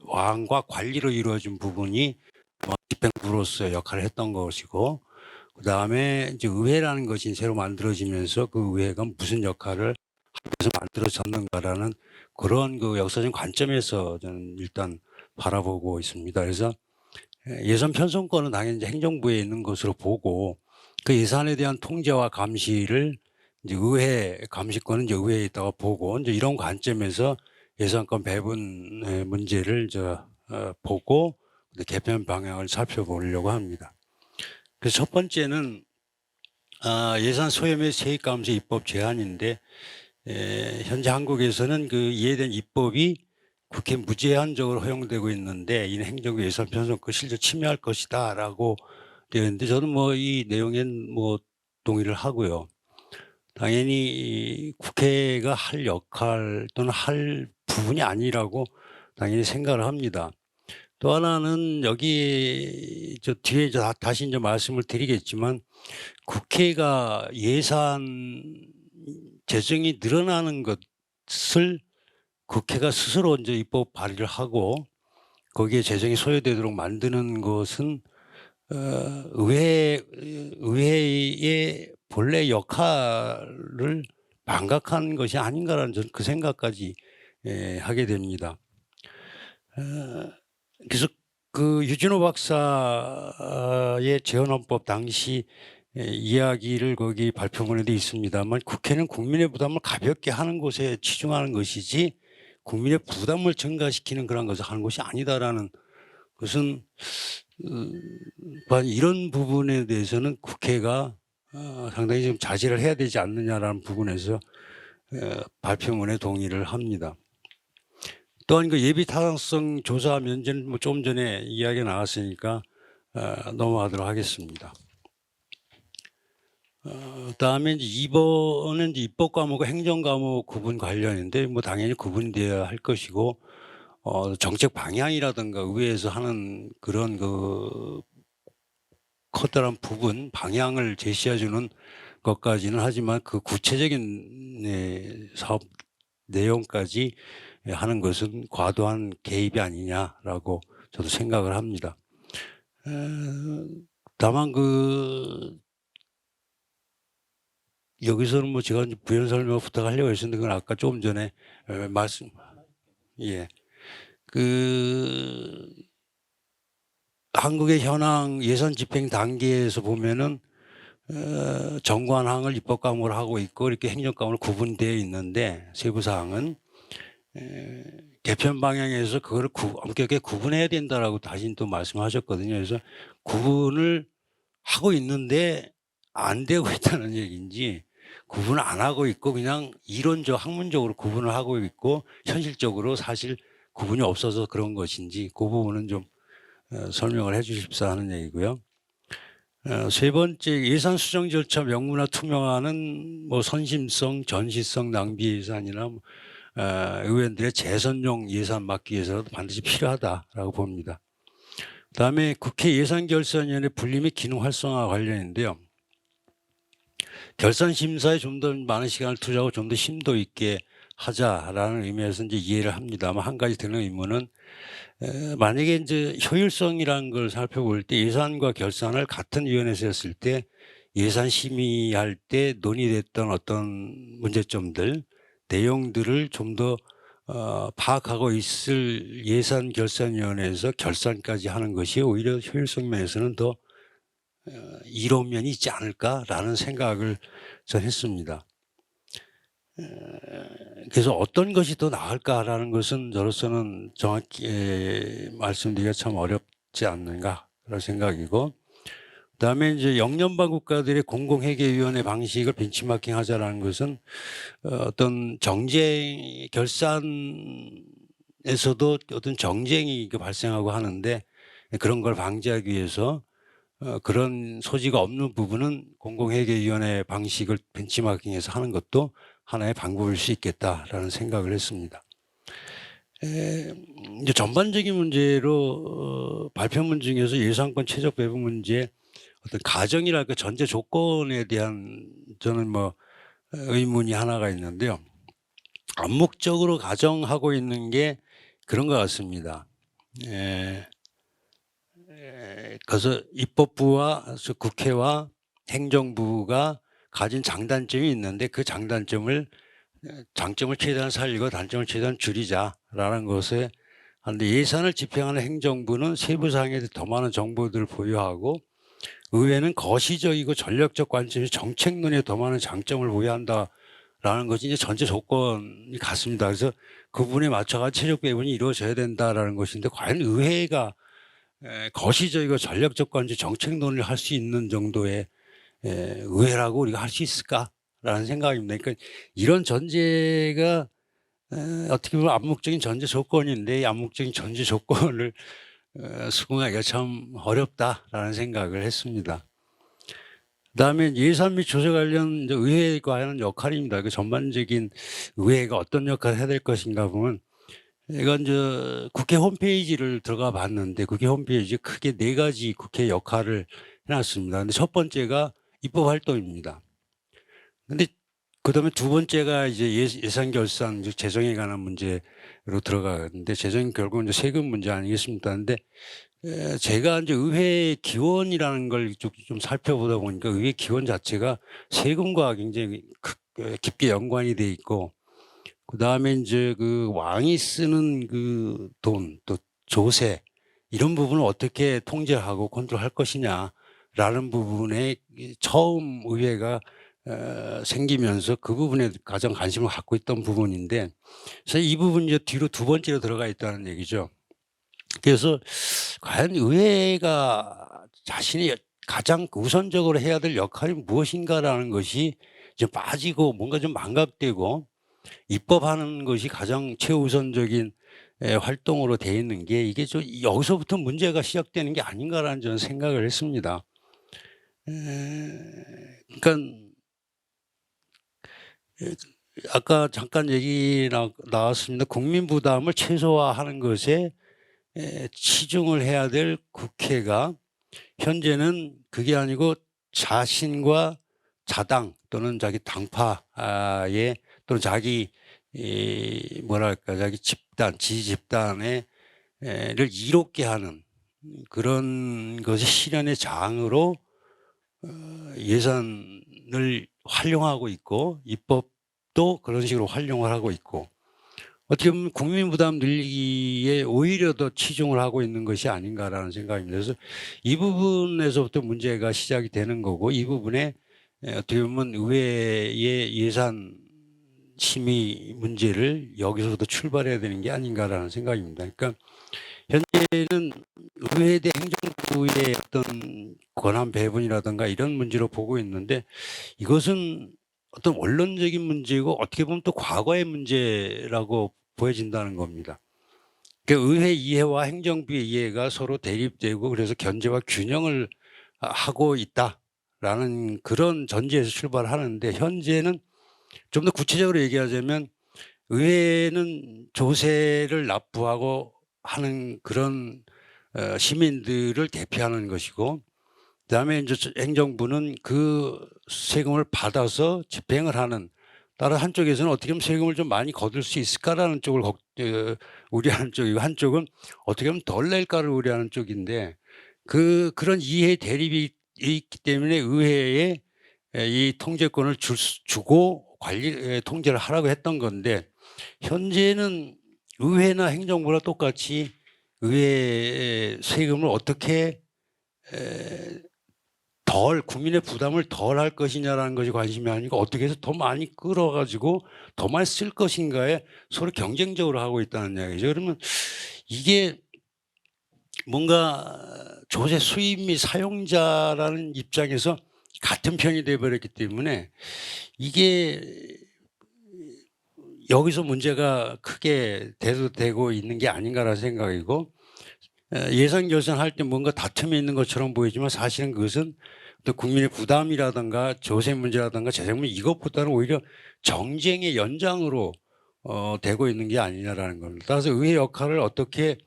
왕과 관리로 이루어진 부분이 집행부로서의 역할을 했던 것이고, 그 다음에 이제 의회라는 것이 새로 만들어지면서 그 의회가 무슨 역할을 하면서 만들어졌는가라는 그런 그 역사적 관점에서 저는 일단 바라보고 있습니다. 그래서 예산 편성권은 당연히 이제 행정부에 있는 것으로 보고, 그 예산에 대한 통제와 감시를 이제 의회 감시권은 이제 의회에 있다가 보고, 이제 이런 관점에서 예산권 배분 문제를 보고 개편 방향을 살펴보려고 합니다. 그래서 첫 번째는 예산 소요 및 세입 감세 입법 제한인데, 현재 한국에서는 그 이에 대한 입법이 국회 무제한적으로 허용되고 있는데 이는 행정부 예산 편성권 실제 침해할 것이다라고 되어 있는데, 저는 뭐 이 내용엔 뭐 동의를 하고요. 당연히 국회가 할 역할 또는 할 부분이 아니라고 당연히 생각을 합니다. 또 하나는 여기 뒤에 다시 이제 말씀을 드리겠지만, 국회가 예산 재정이 늘어나는 것을 국회가 스스로 이제 입법 발의를 하고 거기에 재정이 소요되도록 만드는 것은 의회의 본래 역할을 망각한 것이 아닌가라는 저는 그 생각까지 하게 됩니다. 그래서 그 유진호 박사의 재헌헌법 당시 이야기를 거기 발표문에도 있습니다만, 국회는 국민의 부담을 가볍게 하는 것에 치중하는 것이지 국민의 부담을 증가시키는 그런 것을 하는 것이 아니다라는 것은, 이런 부분에 대해서는 국회가 상당히 좀 자제를 해야 되지 않느냐라는 부분에서 발표문에 동의를 합니다. 또한 그 예비 타당성 조사 면제는 뭐 좀 전에 이야기가 나왔으니까 넘어가도록 하겠습니다. 그다음에 이제 2번은 이제 입법 과목과 행정 과목 구분 관련인데 뭐 당연히 구분돼야 할 것이고 정책 방향이라든가 의회에서 하는 그런 그 커다란 부분 방향을 제시해주는 것까지는 하지만 그 구체적인 사업 내용까지 하는 것은 과도한 개입이 아니냐라고 저도 생각을 합니다. 다만 여기서는 뭐 제가 이제 부연 설명 부탁하려고 했었는데 그건 아까 조금 전에 말씀 한국의 현황 예산 집행 단계에서 보면은 정관항을 입법 과목으로 하고 있고 이렇게 행정 과목으로 구분되어 있는데 세부 사항은 개편 방향에서 그거를 엄격하게 구분해야 된다라고 다시 또 말씀하셨거든요. 그래서 구분을 하고 있는데 안 되고 있다는 얘기인지 구분을 안 하고 있고 그냥 이론적 학문적으로 구분을 하고 있고 현실적으로 사실 구분이 없어서 그런 것인지 그 부분은 좀 설명을 해 주십사 하는 얘기고요. 세 번째 예산 수정 절차 명문화 투명화는 뭐 선심성, 전시성 낭비 예산이나 의원들의 재선용 예산 막기 위해서라도 반드시 필요하다라고 봅니다. 그다음에 국회 예산결산위원회 분리 및 기능 활성화 관련인데요. 결산 심사에 좀 더 많은 시간을 투자하고 좀 더 심도 있게 하자라는 의미에서 이제 이해를 합니다만 한 가지 드는 의문은 만약에 이제 효율성이라는 걸 살펴볼 때 예산과 결산을 같은 위원회에서 했을 때 예산 심의할 때 논의됐던 어떤 문제점들, 내용들을 좀 더 파악하고 있을 예산결산위원회에서 결산까지 하는 것이 오히려 효율성 면에서는 더 이로운 면이 있지 않을까라는 생각을 전 했습니다. 그래서 어떤 것이 더 나을까라는 것은 저로서는 정확히 말씀드리기가 참 어렵지 않는가 그런 생각이고 그다음에 이제 영연방 국가들의 공공회계위원회 방식을 벤치마킹 하자라는 것은 어떤 정쟁 결산에서도 어떤 정쟁이 발생하고 하는데 그런 걸 방지하기 위해서 그런 소지가 없는 부분은 공공회계위원회 방식을 벤치마킹해서 하는 것도 하나의 방법일 수 있겠다라는 생각을 했습니다. 이제 전반적인 문제로 발표문 중에서 예산권 최적 배분 문제 어떤 가정이랄까 전제 조건에 대한 저는 뭐 의문이 하나가 있는데요. 암묵적으로 가정하고 있는 게 그런 것 같습니다. 그래서 입법부와 국회와 행정부가 가진 장단점이 있는데 그 장점을 최대한 살리고 단점을 최대한 줄이자라는 것에 하는데 예산을 집행하는 행정부는 세부 사항에 대해 더 많은 정보들을 보유하고 의회는 거시적이고 전략적 관점이 정책론에 더 많은 장점을 보유한다라는 것이 이제 전제 조건이 같습니다. 그래서 그 부분에 맞춰가 체력 배분이 이루어져야 된다라는 것인데 과연 의회가 거시적이고 전략적 관점 정책론을 할 수 있는 정도의 의회라고 우리가 할 수 있을까라는 생각입니다. 그러니까 이런 전제가 어떻게 보면 암묵적인 전제 조건인데 이 암묵적인 전제 조건을 수긍하기가 참 어렵다라는 생각을 했습니다. 그다음에 예산 및 조세 관련 의회가 하는 역할입니다. 그 전반적인 의회가 어떤 역할을 해야 될 것인가 보면 이건 이제 국회 홈페이지를 들어가 봤는데 국회 홈페이지에 크게 4가지 국회 역할을 해놨습니다. 근데 첫 번째가 입법 활동입니다. 근데 그다음에 두 번째가 이제 예산 결산 즉 재정에 관한 문제로 들어가는데 재정 결국은 이제 세금 문제 아니겠습니까? 근데 제가 이제 의회 기원이라는 걸 좀 살펴보다 보니까 의회 기원 자체가 세금과 굉장히 깊게 연관이 돼 있고 그다음에 이제 그 왕이 쓰는 그 돈 또 조세 이런 부분을 어떻게 통제하고 컨트롤할 것이냐라는 부분에 처음 의회가 생기면서 그 부분에 가장 관심을 갖고 있던 부분인데 그래서 이 부분이 이제 뒤로 두 번째로 들어가 있다는 얘기죠. 그래서 과연 의회가 자신이 가장 우선적으로 해야 될 역할이 무엇인가라는 것이 이제 빠지고 뭔가 좀 망각되고 입법하는 것이 가장 최우선적인 활동으로 돼 있는 게 이게 좀 여기서부터 문제가 시작되는 게 아닌가라는 저는 생각을 했습니다. 그러니까 아까 잠깐 얘기 나왔습니다. 국민 부담을 최소화하는 것에 치중을 해야 될 국회가 현재는 그게 아니고 자신과 자당 또는 자기 당파의 또는 자기 뭐랄까 자기 집단 지지 집단을 이롭게 하는 그런 것이 실현의 장으로 예산을 활용하고 있고 입법도 그런 식으로 활용을 하고 있고 어떻게 보면 국민 부담 늘리기에 오히려 더 치중을 하고 있는 것이 아닌가라는 생각입니다. 그래서 이 부분에서부터 문제가 시작이 되는 거고 이 부분에 어떻게 보면 의회의 예산 심의 문제를 여기서부터 출발해야 되는 게 아닌가라는 생각입니다. 그러니까 현재는 의회 대 행정부의 어떤 권한 배분이라든가 이런 문제로 보고 있는데 이것은 어떤 원론적인 문제고 어떻게 보면 또 과거의 문제라고 보여진다는 겁니다. 그러니까 의회 이해와 행정부의 이해가 서로 대립되고 그래서 견제와 균형을 하고 있다라는 그런 전제에서 출발하는데 현재는 좀 더 구체적으로 얘기하자면 의회는 조세를 납부하고 하는 그런 시민들을 대표하는 것이고 그다음에 이제 행정부는 그 세금을 받아서 집행을 하는 따라 한쪽에서는 어떻게 하면 세금을 좀 많이 거둘 수 있을까라는 쪽을 우려하는 쪽이고 한쪽은 어떻게 하면 덜 낼까를 우려하는 쪽인데 그런 이해 대립이 있기 때문에 의회에 이 통제권을 주고 관리 통제를 하라고 했던 건데 현재는 의회나 행정부랑 똑같이 의회 세금을 어떻게 국민의 부담을 덜 할 것이냐라는 것이 관심이 아니고 어떻게 해서 더 많이 끌어가지고 더 많이 쓸 것인가에 서로 경쟁적으로 하고 있다는 이야기죠. 그러면 이게 뭔가 조세 수입 및 사용자라는 입장에서 같은 편이 되어버렸기 때문에 이게 여기서 문제가 크게 대두되고 있는 게 아닌가라는 생각이고 예산 결산할 때 뭔가 다툼이 있는 것처럼 보이지만 사실은 그것은 또 국민의 부담이라든가 조세 문제라든가 재정 문제 이것보다는 오히려 정쟁의 연장으로 되고 있는 게 아니냐라는 겁니다. 따라서 의회 역할을 어떻게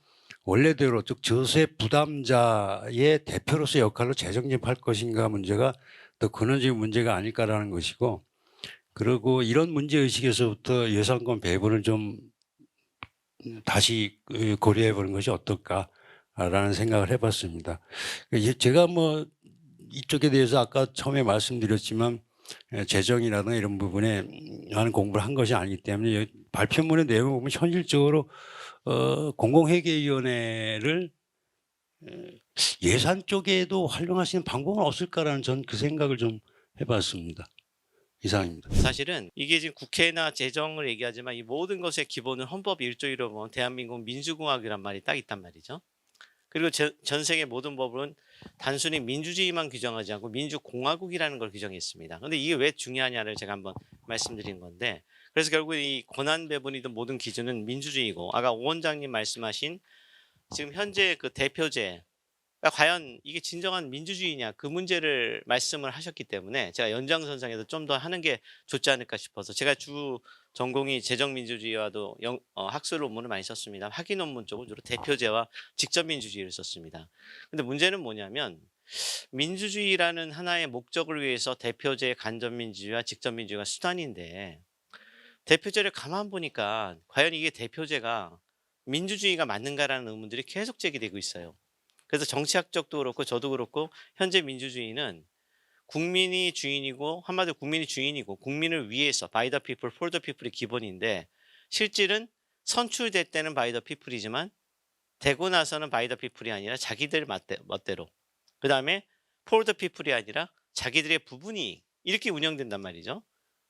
원래대로 즉 조세 부담자의 대표로서의 역할로 재정립할 것인가 문제가 더 근원적인 문제가 아닐까라는 것이고 그리고 이런 문제의식에서부터 예산권 배분을 좀 다시 고려해 보는 것이 어떨까라는 생각을 해봤습니다. 제가 뭐 이쪽에 대해서 아까 처음에 말씀드렸지만 재정이라든가 이런 부분에 하는 공부를 한 것이 아니기 때문에 발표문의 내용을 보면 현실적으로 공공회계위원회를 예산 쪽에도 활용할 수 있는 방법은 없을까라는 전 그 생각을 좀 해봤습니다. 이상입니다. 사실은 이게 지금 국회나 재정을 얘기하지만 이 모든 것의 기본은 헌법 1조 1호 보면 대한민국 민주공화국이란 말이 딱 있단 말이죠. 그리고 전 세계 모든 법은 단순히 민주주의만 규정하지 않고 민주공화국이라는 걸 규정했습니다. 그런데 이게 왜 중요하냐를 제가 한번 말씀드린 건데 그래서 결국 이 권한 배분이든 모든 기준은 민주주의고 아까 오 원장님 말씀하신 지금 현재 그 대표제 과연 이게 진정한 민주주의냐 그 문제를 말씀을 하셨기 때문에 제가 연장선상에서 좀 더 하는 게 좋지 않을까 싶어서 제가 주 전공이 재정민주주의와도 학술 논문을 많이 썼습니다. 학위 논문 쪽은 주로 대표제와 직접민주주의를 썼습니다. 근데 문제는 뭐냐면 민주주의라는 하나의 목적을 위해서 대표제 간접민주주의와 직접민주주의가 수단인데 대표제를 가만 보니까 과연 이게 대표제가 민주주의가 맞는가라는 의문들이 계속 제기되고 있어요. 그래서 정치학적도 그렇고 저도 그렇고 현재 민주주의는 국민이 주인이고 한마디로 국민이 주인이고 국민을 위해서 by the people, for the people이 기본인데 실질은 선출될 때는 by the people이지만 되고 나서는 by the people이 아니라 자기들 멋대로 그 다음에 for the people이 아니라 자기들의 부분이 이렇게 운영된단 말이죠.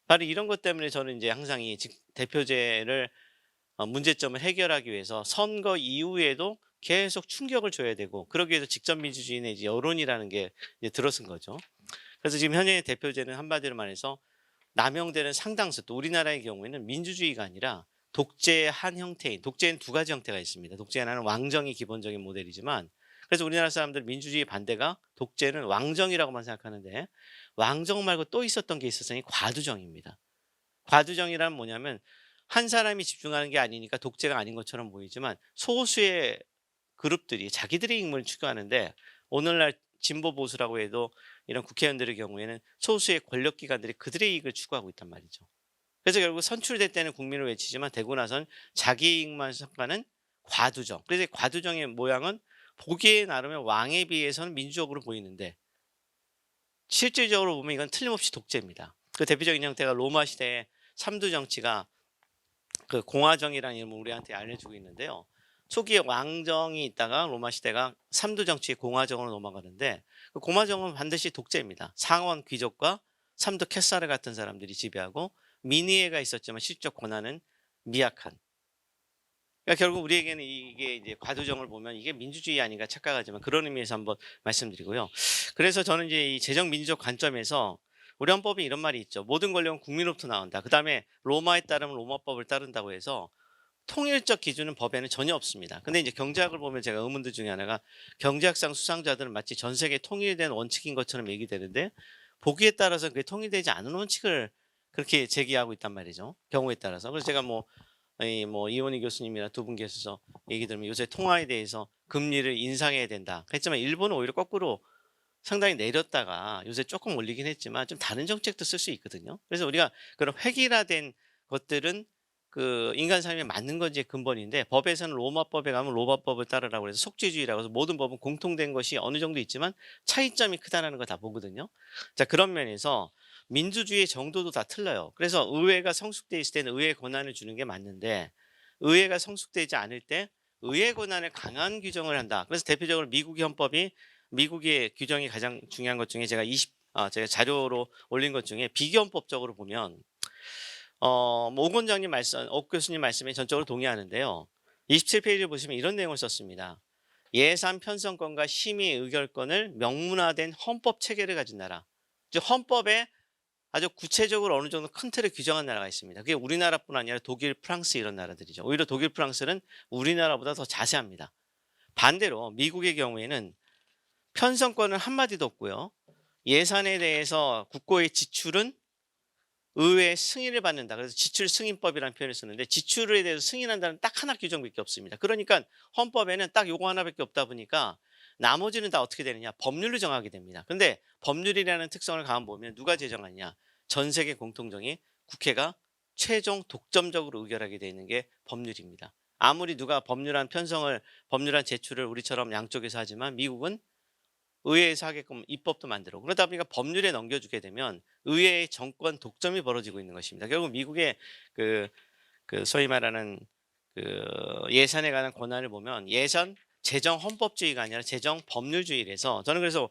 바로 이런 것 때문에 저는 이제 항상 이 대표제를 문제점을 해결하기 위해서 선거 이후에도 계속 충격을 줘야 되고 그러기 위해서 직접민주주의는 이제 여론이라는 게 이제 들어선 거죠. 그래서 지금 현재의 대표제는 한마디로 말해서 남용되는 상당수 또 우리나라의 경우에는 민주주의가 아니라 독재의 한 형태인, 독재는 두 가지 형태가 있습니다. 독재 하나는 왕정이 기본적인 모델이지만, 그래서 우리나라 사람들 민주주의 반대가 독재는 왕정이라고만 생각하는데, 왕정 말고 또 있었던 게 있었으니 과두정입니다. 과두정이란 뭐냐면 한 사람이 집중하는 게 아니니까 독재가 아닌 것처럼 보이지만 소수의 그룹들이 자기들의 임무를 추구하는데, 오늘날 진보 보수라고 해도 이런 국회의원들의 경우에는 소수의 권력기관들이 그들의 이익을 추구하고 있단 말이죠. 그래서 결국 선출될 때는 국민을 외치지만 되고 나선 자기 이익만 생각하는 과두정. 그래서 과두정의 모양은 보기에 나름의 왕에 비해서는 민주적으로 보이는데 실질적으로 보면 이건 틀림없이 독재입니다. 그 대표적인 형태가 로마 시대의 삼두 정치가 그 공화정이라는 이름을 우리한테 알려주고 있는데요. 초기에 왕정이 있다가 로마 시대가 삼두 정치의 공화정으로 넘어가는데, 그 공화정은 반드시 독재입니다. 상원 귀족과 삼두 캐사르 같은 사람들이 지배하고 민의회가 있었지만 실적 권한은 미약한. 그러니까 결국 우리에게는 이게 이제 과두정을 보면 이게 민주주의 아닌가 착각하지만 그런 의미에서 한번 말씀드리고요. 그래서 저는 이제 이 재정 민주적 관점에서 우리 헌법에 이런 말이 있죠. 모든 권력은 국민으로부터 나온다. 그 다음에 로마에 따르면 로마법을 따른다고 해서 통일적 기준은 법에는 전혀 없습니다. 근데 이제 경제학을 보면 제가 의문들 중에 하나가, 경제학상 수상자들은 마치 전 세계 통일된 원칙인 것처럼 얘기되는데 보기에 따라서 그게 통일되지 않은 원칙을 그렇게 제기하고 있단 말이죠. 경우에 따라서. 그래서 제가 뭐 이원희 교수님이나 두 분께서 얘기 들으면 요새 통화에 대해서 금리를 인상해야 된다 했지만 일본은 오히려 거꾸로 상당히 내렸다가 요새 조금 올리긴 했지만 좀 다른 정책도 쓸 수 있거든요. 그래서 우리가 그런 획일화된 것들은 그 인간 삶에 맞는 건지 근본인데, 법에서는 로마법에 가면 로마법을 따르라고 해서 속죄주의라고 해서 모든 법은 공통된 것이 어느 정도 있지만 차이점이 크다는 거 다 보거든요. 자, 그런 면에서 민주주의의 정도도 다 틀려요. 그래서 의회가 성숙돼 있을 때는 의회 권한을 주는 게 맞는데, 의회가 성숙되지 않을 때 의회 권한을 강한 규정을 한다. 그래서 대표적으로 미국의 헌법이, 미국의 규정이 가장 중요한 것 중에 제가 제가 자료로 올린 것 중에 비교헌법적으로 보면 뭐 오 원장님 말씀, 옥 교수님 말씀에 전적으로 동의하는데요. 27페이지를 보시면 이런 내용을 썼습니다. 예산 편성권과 심의 의결권을 명문화된 헌법 체계를 가진 나라. 즉 헌법에 아주 구체적으로 어느 정도 큰 틀을 규정한 나라가 있습니다. 그게 우리나라뿐 아니라 독일, 프랑스 이런 나라들이죠. 오히려 독일, 프랑스는 우리나라보다 더 자세합니다. 반대로 미국의 경우에는 편성권은 한마디도 없고요. 예산에 대해서 국고의 지출은 의회의 승인을 받는다. 그래서 지출 승인법이라는 표현을 쓰는데 지출에 대해서 승인한다는 딱 하나 규정밖에 없습니다. 그러니까 헌법에는 딱 요거 하나밖에 없다 보니까 나머지는 다 어떻게 되느냐, 법률로 정하게 됩니다. 근데 법률이라는 특성을 가만 보면 누가 제정하냐, 전 세계 공통정의 국회가 최종 독점적으로 의결하게 되어 있는 게 법률입니다. 아무리 누가 법률안 편성을, 법률안 제출을 우리처럼 양쪽에서 하지만 미국은 의회에서 하게끔 입법도 만들고, 그러다 보니까 법률에 넘겨주게 되면 의회의 정권 독점이 벌어지고 있는 것입니다. 결국 미국의 그 소위 말하는 그 예산에 관한 권한을 보면 예산 재정 헌법주의가 아니라 재정 법률주의라서, 저는 그래서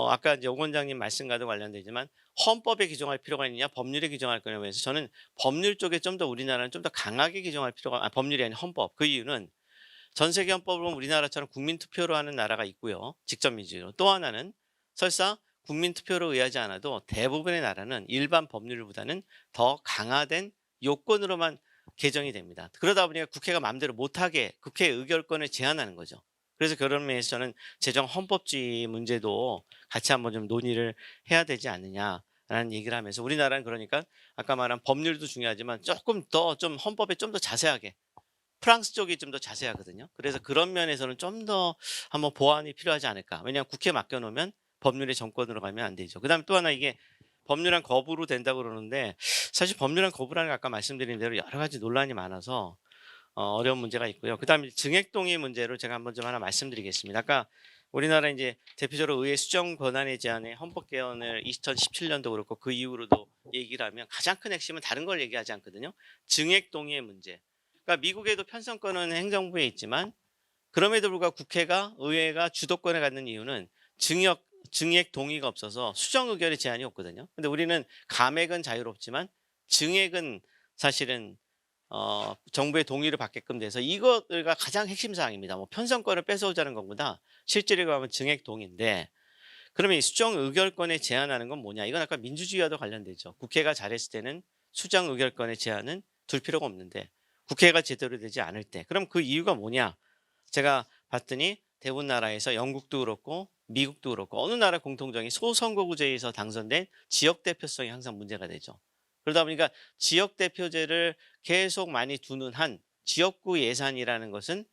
아까 이제 오 원장님 말씀과도 관련되지만 헌법에 규정할 필요가 있느냐 법률에 규정할 거냐고 해서 저는 법률 쪽에 좀 더 우리나라는 좀 더 강하게 규정할 필요가, 법률이 아닌 헌법. 그 이유는 전 세계 헌법을 보면 우리나라처럼 국민투표로 하는 나라가 있고요. 직접민주로. 또 하나는 설사 국민투표로 의하지 않아도 대부분의 나라는 일반 법률보다는 더 강화된 요건으로만 개정이 됩니다. 그러다 보니까 국회가 마음대로 못하게 국회 의결권을 제한하는 거죠. 그래서 그런 면에서 저는 재정 헌법주의 문제도 같이 한번 좀 논의를 해야 되지 않느냐라는 얘기를 하면서, 우리나라는 그러니까 아까 말한 법률도 중요하지만 조금 더 좀 헌법에 좀 더 자세하게, 프랑스 쪽이 좀 더 자세하거든요. 그래서 그런 면에서는 좀 더 한번 보완이 필요하지 않을까. 왜냐하면 국회에 맡겨놓으면 법률의 정권으로 가면 안 되죠. 그 다음에 또 하나, 이게 법률안 거부로 된다고 그러는데 사실 법률안 거부라는 게 아까 말씀드린 대로 여러 가지 논란이 많아서 어려운 문제가 있고요. 그 다음에 증액동의 문제로 제가 한번 좀 하나 말씀드리겠습니다. 아까 우리나라 이제 대표적으로 의회 수정 권한에 제한해 헌법 개헌을 2017년도 그렇고 그 이후로도 얘기를 하면 가장 큰 핵심은 다른 걸 얘기하지 않거든요. 증액동의의 문제. 그러니까 미국에도 편성권은 행정부에 있지만 그럼에도 불구하고 국회가, 의회가 주도권을 갖는 이유는 증액 동의가 없어서 수정 의결의 제한이 없거든요. 근데 우리는 감액은 자유롭지만 증액은 사실은 정부의 동의를 받게끔 돼서 이거가 가장 핵심 사항입니다. 뭐 편성권을 뺏어오자는 것보다 실제로 하면 증액 동의인데, 그러면 이 수정 의결권에 제한하는 건 뭐냐? 이건 아까 민주주의와도 관련되죠. 국회가 잘했을 때는 수정 의결권의 제한은 둘 필요가 없는데 국회가 제대로 되지 않을 때. 그럼 그 이유가 뭐냐? 제가 봤더니 대부분 나라에서 영국도 그렇고 미국도 그렇고 어느 나라 공통점이 소선거구제에서 당선된 지역 대표성이 항상 문제가 되죠. 그러다 보니까 지역 대표제를 계속 많이 두는 한 지역구 예산이라는 것은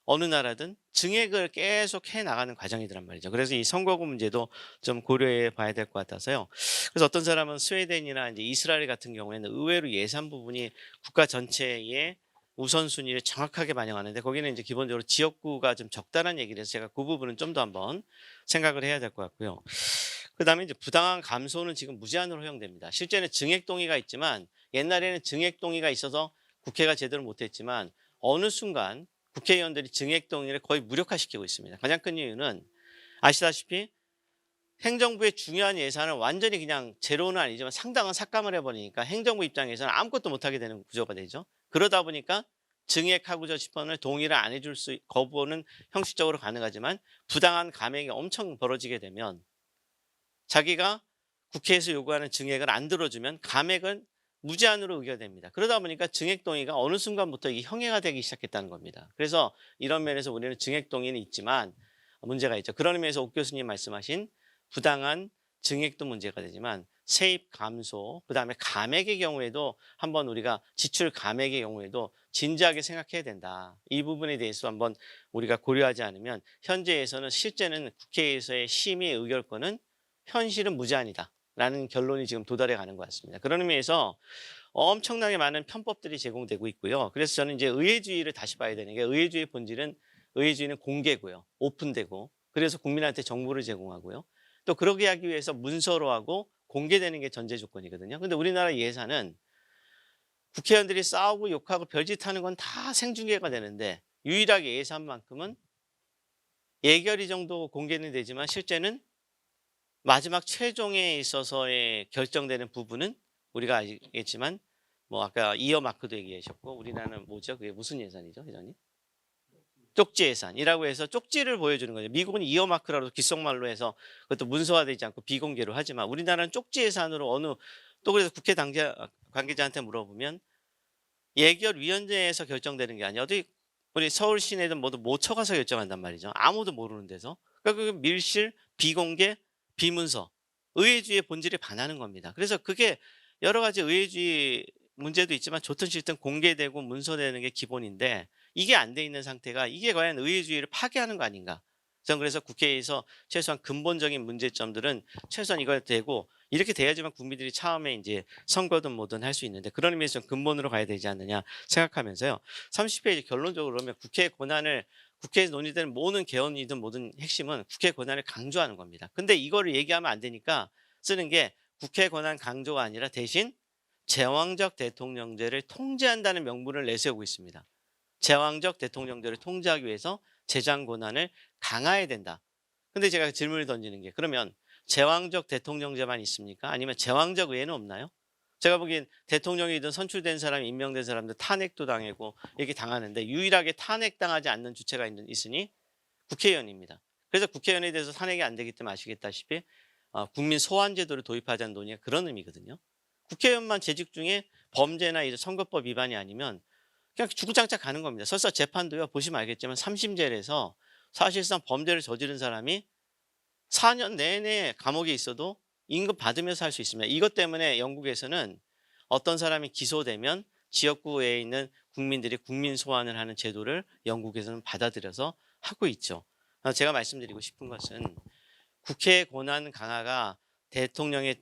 어느 나라든 증액을 계속 해 나가는 과정이란 말이죠. 그래서 이 선거구 문제도 좀 고려해 봐야 될 것 같아서요. 그래서 어떤 사람은 스웨덴이나 이제 이스라엘 같은 경우에는 의외로 예산 부분이 국가 전체의 우선순위를 정확하게 반영하는데 거기는 이제 기본적으로 지역구가 좀 적다는 얘기를 해서 제가 그 부분은 좀 더 한번 생각을 해야 될 것 같고요. 그다음에 이제 부당한 감소는 지금 무제한으로 허용됩니다. 실제는 증액 동의가 있지만 옛날에는 증액 동의가 있어서 국회가 제대로 못했지만 어느 순간 국회의원들이 증액 동의를 거의 무력화시키고 있습니다. 가장 큰 이유는 아시다시피 행정부의 중요한 예산을 완전히 그냥 제로는 아니지만 상당한 삭감을 해버리니까 행정부 입장에서는 아무것도 못하게 되는 구조가 되죠. 그러다 보니까 증액하고자 싶어는 동의를 안 해줄 수 거부는 형식적으로 가능하지만 부당한 감액이 엄청 벌어지게 되면 자기가 국회에서 요구하는 증액을 안 들어주면 감액은 무제한으로 의결됩니다. 그러다 보니까 증액 동의가 어느 순간부터 이게 형해가 되기 시작했다는 겁니다. 그래서 이런 면에서 우리는 증액 동의는 있지만 문제가 있죠. 그런 의미에서 옥 교수님 말씀하신 부당한 증액도 문제가 되지만 세입 감소, 그다음에 감액의 경우에도 한번 우리가 지출 감액의 경우에도 진지하게 생각해야 된다. 이 부분에 대해서 한번 우리가 고려하지 않으면 현재에서는 실제는 국회에서의 심의 의결권은 현실은 무제한이다. 라는 결론이 지금 도달해 가는 것 같습니다. 그런 의미에서 엄청나게 많은 편법들이 제공되고 있고요. 그래서 저는 이제 의회주의를 다시 봐야 되는 게 의회주의 본질은 의회주의는 공개고요. 오픈되고 그래서 국민한테 정보를 제공하고요. 또 그러게 하기 위해서 문서로 하고 공개되는 게 전제 조건이거든요. 근데 우리나라 예산은 국회의원들이 싸우고 욕하고 별짓하는 건 다 생중계가 되는데 유일하게 예산만큼은 예결위 정도 공개는 되지만 실제는 마지막 최종에 있어서의 결정되는 부분은 우리가 알겠지만 뭐 아까 이어마크도 얘기하셨고 우리나라는 뭐죠? 그게 무슨 예산이죠, 회장님? 쪽지 예산이라고 해서 쪽지를 보여주는 거죠. 미국은 이어마크라고 귓속말로 해서 그것도 문서화되지 않고 비공개로 하지만 우리나라는 쪽지 예산으로 또 그래서 국회 관계자한테 물어보면 예결위원회에서 결정되는 게 아니라 어디 우리 서울 시내든 모두 못 쳐가서 결정한단 말이죠. 아무도 모르는 데서. 그러니까 그 밀실, 비공개, 비문서, 의회주의의 본질에 반하는 겁니다. 그래서 그게 여러 가지 의회주의 문제도 있지만 좋든 싫든 공개되고 문서되는 게 기본인데 이게 안 돼 있는 상태가 이게 과연 의회주의를 파괴하는 거 아닌가. 저는 그래서 국회에서 최소한 근본적인 문제점들은 최소한 이걸 되고 이렇게 돼야지만 국민들이 처음에 이제 선거든 뭐든 할 수 있는데 그런 의미에서 좀 근본으로 가야 되지 않느냐 생각하면서요. 30페이지 결론적으로 그러면 국회에서 논의되는 모든 개헌이든 모든 핵심은 국회 권한을 강조하는 겁니다. 근데 이거를 얘기하면 안 되니까 쓰는 게 국회 권한 강조가 아니라 대신 제왕적 대통령제를 통제한다는 명분을 내세우고 있습니다. 제왕적 대통령제를 통제하기 위해서 재정 권한을 강화해야 된다. 근데 제가 질문을 던지는 게 그러면 제왕적 대통령제만 있습니까? 아니면 제왕적 의회는 없나요? 제가 보기엔 대통령이든 선출된 사람이 임명된 사람들 탄핵도 당하고 이렇게 당하는데 유일하게 탄핵당하지 않는 주체가 있으니 국회의원입니다. 그래서 국회의원에 대해서 탄핵이 안 되기 때문에 아시겠다시피 국민 소환 제도를 도입하자는 논의가 그런 의미거든요. 국회의원만 재직 중에 범죄나 이제 선거법 위반이 아니면 그냥 주구장창 가는 겁니다. 설사 재판도요. 보시면 알겠지만 3심제에서 사실상 범죄를 저지른 사람이 4년 내내 감옥에 있어도 임금 받으면서 할 수 있습니다. 이것 때문에 영국에서는 어떤 사람이 기소되면 지역구에 있는 국민들이 국민 소환을 하는 제도를 영국에서는 받아들여서 하고 있죠. 제가 말씀드리고 싶은 것은 국회 권한 강화가 대통령의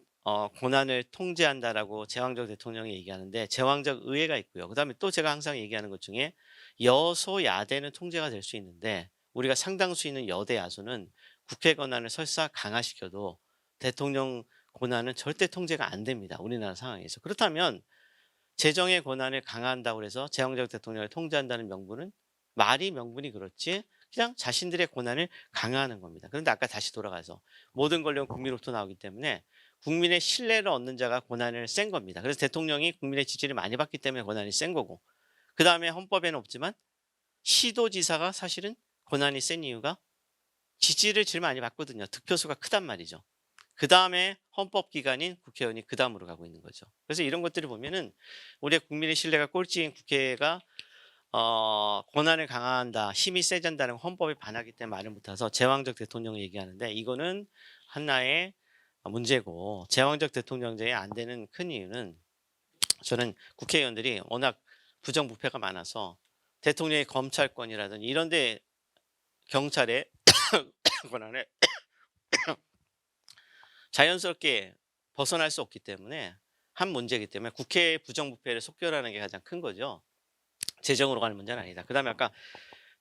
권한을 통제한다라고 제왕적 대통령이 얘기하는데 제왕적 의회가 있고요. 그다음에 또 제가 항상 얘기하는 것 중에 여소야대는 통제가 될 수 있는데 우리가 상당수 있는 여대 야소는 국회 권한을 설사 강화시켜도 대통령 권한은 절대 통제가 안 됩니다. 우리나라 상황에서. 그렇다면 재정의 권한을 강화한다고 해서 제왕적 대통령을 통제한다는 명분은 말이 명분이 그렇지 그냥 자신들의 권한을 강화하는 겁니다. 그런데 아까 다시 돌아가서 모든 권력은 국민으로부터 나오기 때문에 국민의 신뢰를 얻는 자가 권한을 센 겁니다. 그래서 대통령이 국민의 지지를 많이 받기 때문에 권한이 센 거고 그 다음에 헌법에는 없지만 시도지사가 사실은 권한이 센 이유가 지지를 제일 많이 받거든요. 득표수가 크단 말이죠. 그 다음에 헌법기관인 국회의원이 그 다음으로 가고 있는 거죠. 그래서 이런 것들을 보면은 우리의 국민의 신뢰가 꼴찌인 국회가 권한을 강화한다, 힘이 세진다는 헌법에 반하기 때문에 말을 못해서 제왕적 대통령을 얘기하는데 이거는 하나의 문제고 제왕적 대통령제에 안 되는 큰 이유는 저는 국회의원들이 워낙 부정부패가 많아서 대통령의 검찰권이라든지 이런데 경찰의 권한을 자연스럽게 벗어날 수 없기 때문에 한 문제이기 때문에 국회의 부정부패를 속결하는 게 가장 큰 거죠. 재정으로 가는 문제는 아니다. 그다음에 아까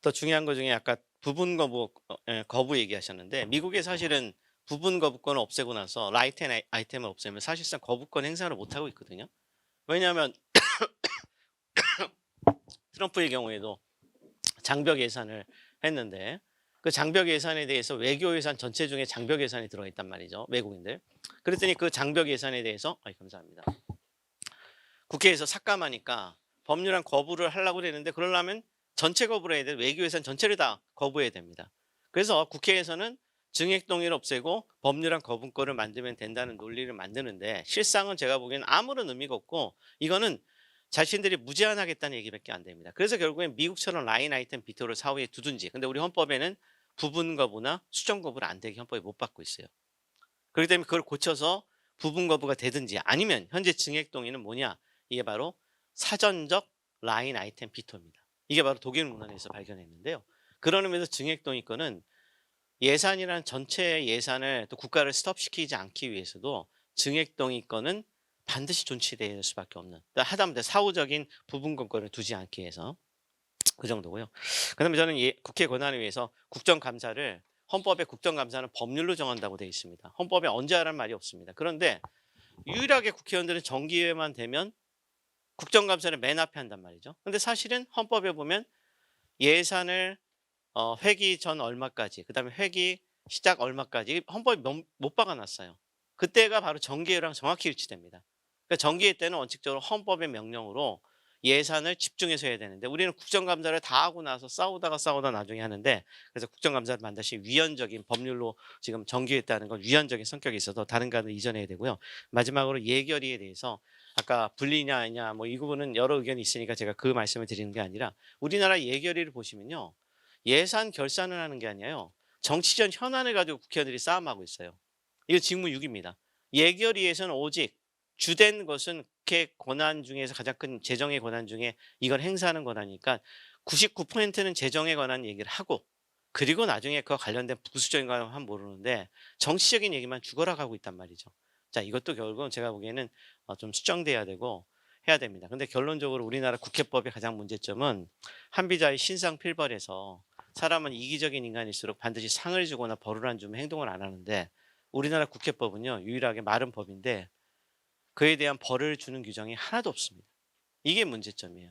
더 중요한 것 중에 아까 부분 거부 얘기하셨는데 미국에 사실은 부분 거부권을 없애고 나서 라이트 앤 아이템을 없애면 사실상 거부권 행사를 못 하고 있거든요. 왜냐하면 트럼프의 경우에도 장벽 예산을 했는데 그 장벽 예산에 대해서 외교 예산 전체 중에 장벽 예산이 들어가 있단 말이죠. 외국인들. 그랬더니 그 장벽 예산에 대해서 감사합니다. 국회에서 삭감하니까 법률안 거부를 하려고 그랬는데 그러려면 전체 거부를 해야 돼. 외교 예산 전체를 다 거부해야 됩니다. 그래서 국회에서는 증액 동의를 없애고 법률안 거부권을 만들면 된다는 논리를 만드는데 실상은 제가 보기에는 아무런 의미가 없고 이거는 자신들이 무제한하겠다는 얘기밖에 안 됩니다. 그래서 결국엔 미국처럼 라인 아이템 비토를 사후에 두든지 근데 우리 헌법에는 부분 거부나 수정 거부를 안 되게 헌법에 못 받고 있어요. 그렇기 때문에 그걸 고쳐서 부분 거부가 되든지 아니면 현재 증액 동의는 뭐냐 이게 바로 사전적 라인 아이템 비토입니다. 이게 바로 독일 문헌에서 발견했는데요. 그런 의미에서 증액 동의권은 예산이라는 전체 예산을 또 국가를 스톱시키지 않기 위해서도 증액 동의권은 반드시 존치될 수밖에 없는 하다못해 사후적인 부분 권권을 두지 않기 위해서 그 정도고요. 그다음에 저는 국회 권한을 위해서 국정감사를 헌법에 국정감사는 법률로 정한다고 되어 있습니다. 헌법에 언제 하라는 말이 없습니다. 그런데 유일하게 국회의원들은 정기회만 되면 국정감사를 맨 앞에 한단 말이죠. 근데 사실은 헌법에 보면 예산을 회기 전 얼마까지 그다음에 회기 시작 얼마까지 헌법에 못 박아놨어요. 그때가 바로 정기회랑 정확히 일치됩니다. 그러니까 정기회 때는 원칙적으로 헌법의 명령으로 예산을 집중해서 해야 되는데 우리는 국정감사를 다 하고 나서 싸우다 나중에 하는데 그래서 국정감사를 반드시 위헌적인 법률로 지금 정기했다는 건 위헌적인 성격이 있어서 다른 가는 이전해야 되고요. 마지막으로 예결위에 대해서 아까 분리냐 아니냐 뭐 이 부분은 여러 의견이 있으니까 제가 그 말씀을 드리는 게 아니라 우리나라 예결위를 보시면요. 예산 결산을 하는 게 아니에요. 정치적 현안을 가지고 국회의원들이 싸움하고 있어요. 이거 직무 6입니다. 예결위에서는 오직 주된 것은 국회 권한 중에서 가장 큰 재정의 권한 중에 이걸 행사하는 권한이니까 99%는 재정에 관한 얘기를 하고 그리고 나중에 그와 관련된 부수적인 건 하면 모르는데 정치적인 얘기만 죽어라 가고 있단 말이죠. 자, 이것도 결국은 제가 보기에는 좀 수정돼야 되고 해야 됩니다. 근데 결론적으로 우리나라 국회법의 가장 문제점은 한비자의 신상필벌에서 사람은 이기적인 인간일수록 반드시 상을 주거나 벌을 안 주면 행동을 안 하는데 우리나라 국회법은요 유일하게 마른 법인데 그에 대한 벌을 주는 규정이 하나도 없습니다. 이게 문제점이에요.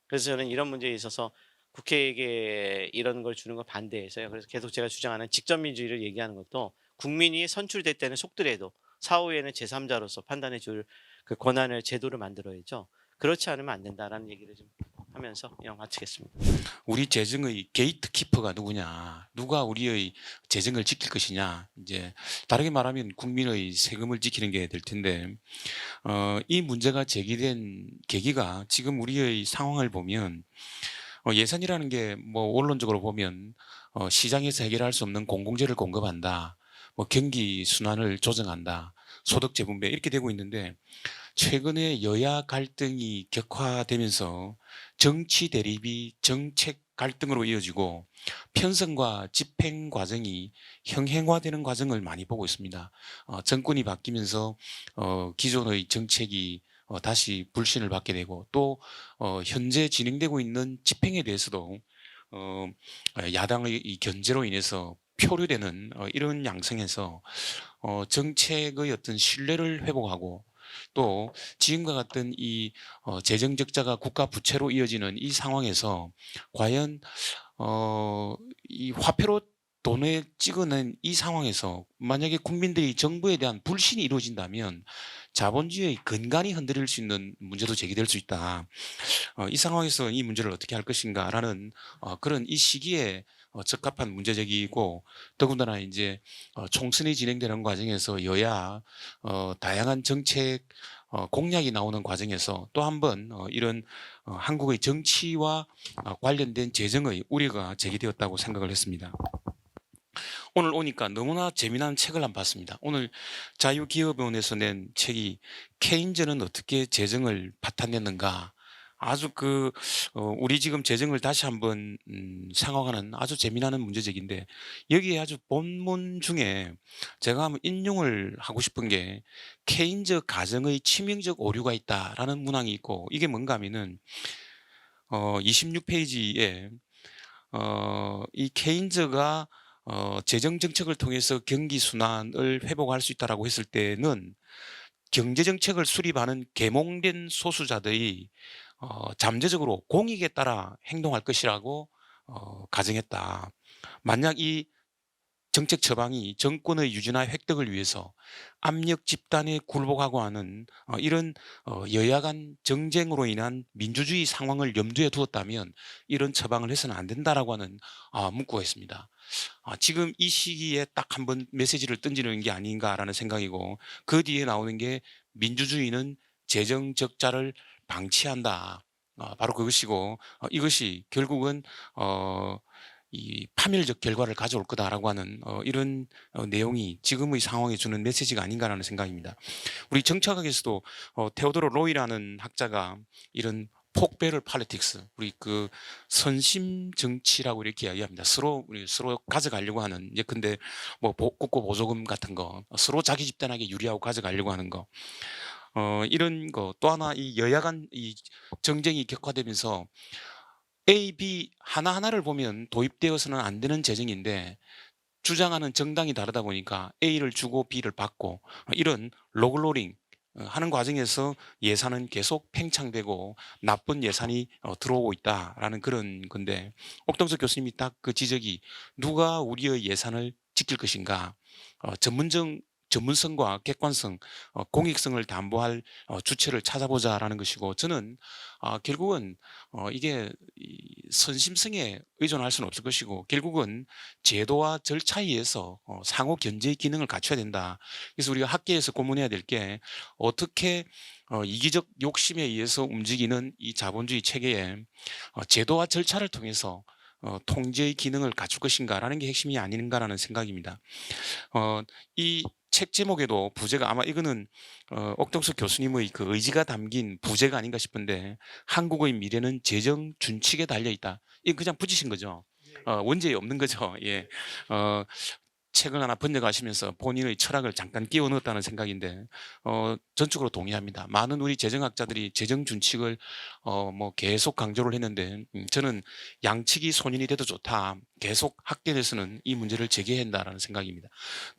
그래서 저는 이런 문제에 있어서 국회에게 이런 걸 주는 거 반대해서요. 그래서 계속 제가 주장하는 직접민주주의를 얘기하는 것도 국민이 선출될 때는 속더라도 사후에는 제3자로서 판단해 줄 그 권한을 제도를 만들어야죠. 그렇지 않으면 안 된다라는 얘기를 좀 하면서 이왕 마치겠습니다. 우리 재정의 게이트키퍼가 누구냐, 누가 우리의 재정을 지킬 것이냐, 이제 다르게 말하면 국민의 세금을 지키는 게 될 텐데, 이 문제가 제기된 계기가 지금 우리의 상황을 보면 예산이라는 게 뭐 원론적으로 보면 시장에서 해결할 수 없는 공공재를 공급한다, 뭐 경기 순환을 조정한다, 소득 재분배 이렇게 되고 있는데 최근에 여야 갈등이 격화되면서 정치 대립이 정책 갈등으로 이어지고 편성과 집행 과정이 형행화되는 과정을 많이 보고 있습니다. 정권이 바뀌면서 기존의 정책이 다시 불신을 받게 되고 또 현재 진행되고 있는 집행에 대해서도 야당의 이 견제로 인해서 표류되는 이런 양상에서 정책의 어떤 신뢰를 회복하고 또 지금과 같은 이 재정 적자가 국가 부채로 이어지는 이 상황에서 과연 이 화폐로 돈을 찍어낸 이 상황에서 만약에 국민들이 정부에 대한 불신이 이루어진다면 자본주의의 근간이 흔들릴 수 있는 문제도 제기될 수 있다. 이 상황에서 이 문제를 어떻게 할 것인가라는 그런 이 시기에 적합한 문제 제기이고, 더군다나 이제 총선이 진행되는 과정에서 여야 다양한 정책 공약이 나오는 과정에서 또 한 번 이런 한국의 정치와 관련된 재정의 우려가 제기되었다고 생각을 했습니다. 오늘 오니까 너무나 재미난 책을 한번 봤습니다. 오늘 자유기업원에서 낸 책이 케인즈는 어떻게 재정을 파탄냈는가, 아주 우리 지금 재정을 다시 한번 상황하는 아주 재미나는 문제적인데, 여기에 아주 본문 중에 제가 한번 인용을 하고 싶은 게 케인즈 가정의 치명적 오류가 있다라는 문항이 있고, 이게 뭔가 하면은 26페이지에 이 케인즈가 재정 정책을 통해서 경기 순환을 회복할 수 있다라고 했을 때는 경제 정책을 수립하는 계몽된 소수자들이 잠재적으로 공익에 따라 행동할 것이라고 가정했다. 만약 이 정책 처방이 정권의 유지나 획득을 위해서 압력 집단에 굴복하고 하는 이런 여야 간 정쟁으로 인한 민주주의 상황을 염두에 두었다면 이런 처방을 해서는 안 된다라고 하는 문구가 있습니다. 지금 이 시기에 딱 한번 메시지를 던지는 게 아닌가라는 생각이고, 그 뒤에 나오는 게 민주주의는 재정 적자를 방치한다. 바로 그것이고, 이것이 결국은 이 파멸적 결과를 가져올 거다라고 하는 이런 내용이 지금의 상황에 주는 메시지가 아닌가라는 생각입니다. 우리 정치학에서도 테오도로 로이라는 학자가 이런 폭배럴 팔리틱스, 우리 선심 정치라고 이렇게 이야기합니다. 우리 서로 가져가려고 하는, 예컨대 뭐 국고 보조금 같은 거 서로 자기 집단에게 유리하고 가져가려고 하는 거, 이런 거. 또 하나, 이 여야 간 이 정쟁이 격화되면서 A, B 하나하나를 보면 도입되어서는 안 되는 재정인데 주장하는 정당이 다르다 보니까 A를 주고 B를 받고 이런 로글로링 하는 과정에서 예산은 계속 팽창되고 나쁜 예산이 들어오고 있다라는 그런 건데, 옥동석 교수님이 딱 그 지적이, 누가 우리의 예산을 지킬 것인가, 전문성과 객관성, 공익성을 담보할 주체를 찾아보자라는 것이고, 저는 결국은 이게 선심성에 의존할 수는 없을 것이고, 결국은 제도와 절차에 의해서 상호 견제의 기능을 갖춰야 된다. 그래서 우리가 학계에서 고문해야 될 게, 어떻게 이기적 욕심에 의해서 움직이는 이 자본주의 체계에 제도와 절차를 통해서 통제의 기능을 갖출 것인가라는 게 핵심이 아닌가라는 생각입니다. 이 책 제목에도 부제가, 아마 이거는 옥동석 교수님의 그 의지가 담긴 부제가 아닌가 싶은데, 한국의 미래는 재정 준칙에 달려 있다. 이거 그냥 붙이신 거죠. 원제에 없는 거죠. 예. 책을 하나 번역하시면서 본인의 철학을 잠깐 끼워 넣었다는 생각인데, 전적으로 동의합니다. 많은 우리 재정학자들이 재정 준칙을 뭐 계속 강조를 했는데, 저는 양측이 손인이 돼도 좋다, 계속 학계 내에서는 이 문제를 제기해야 한다는 생각입니다.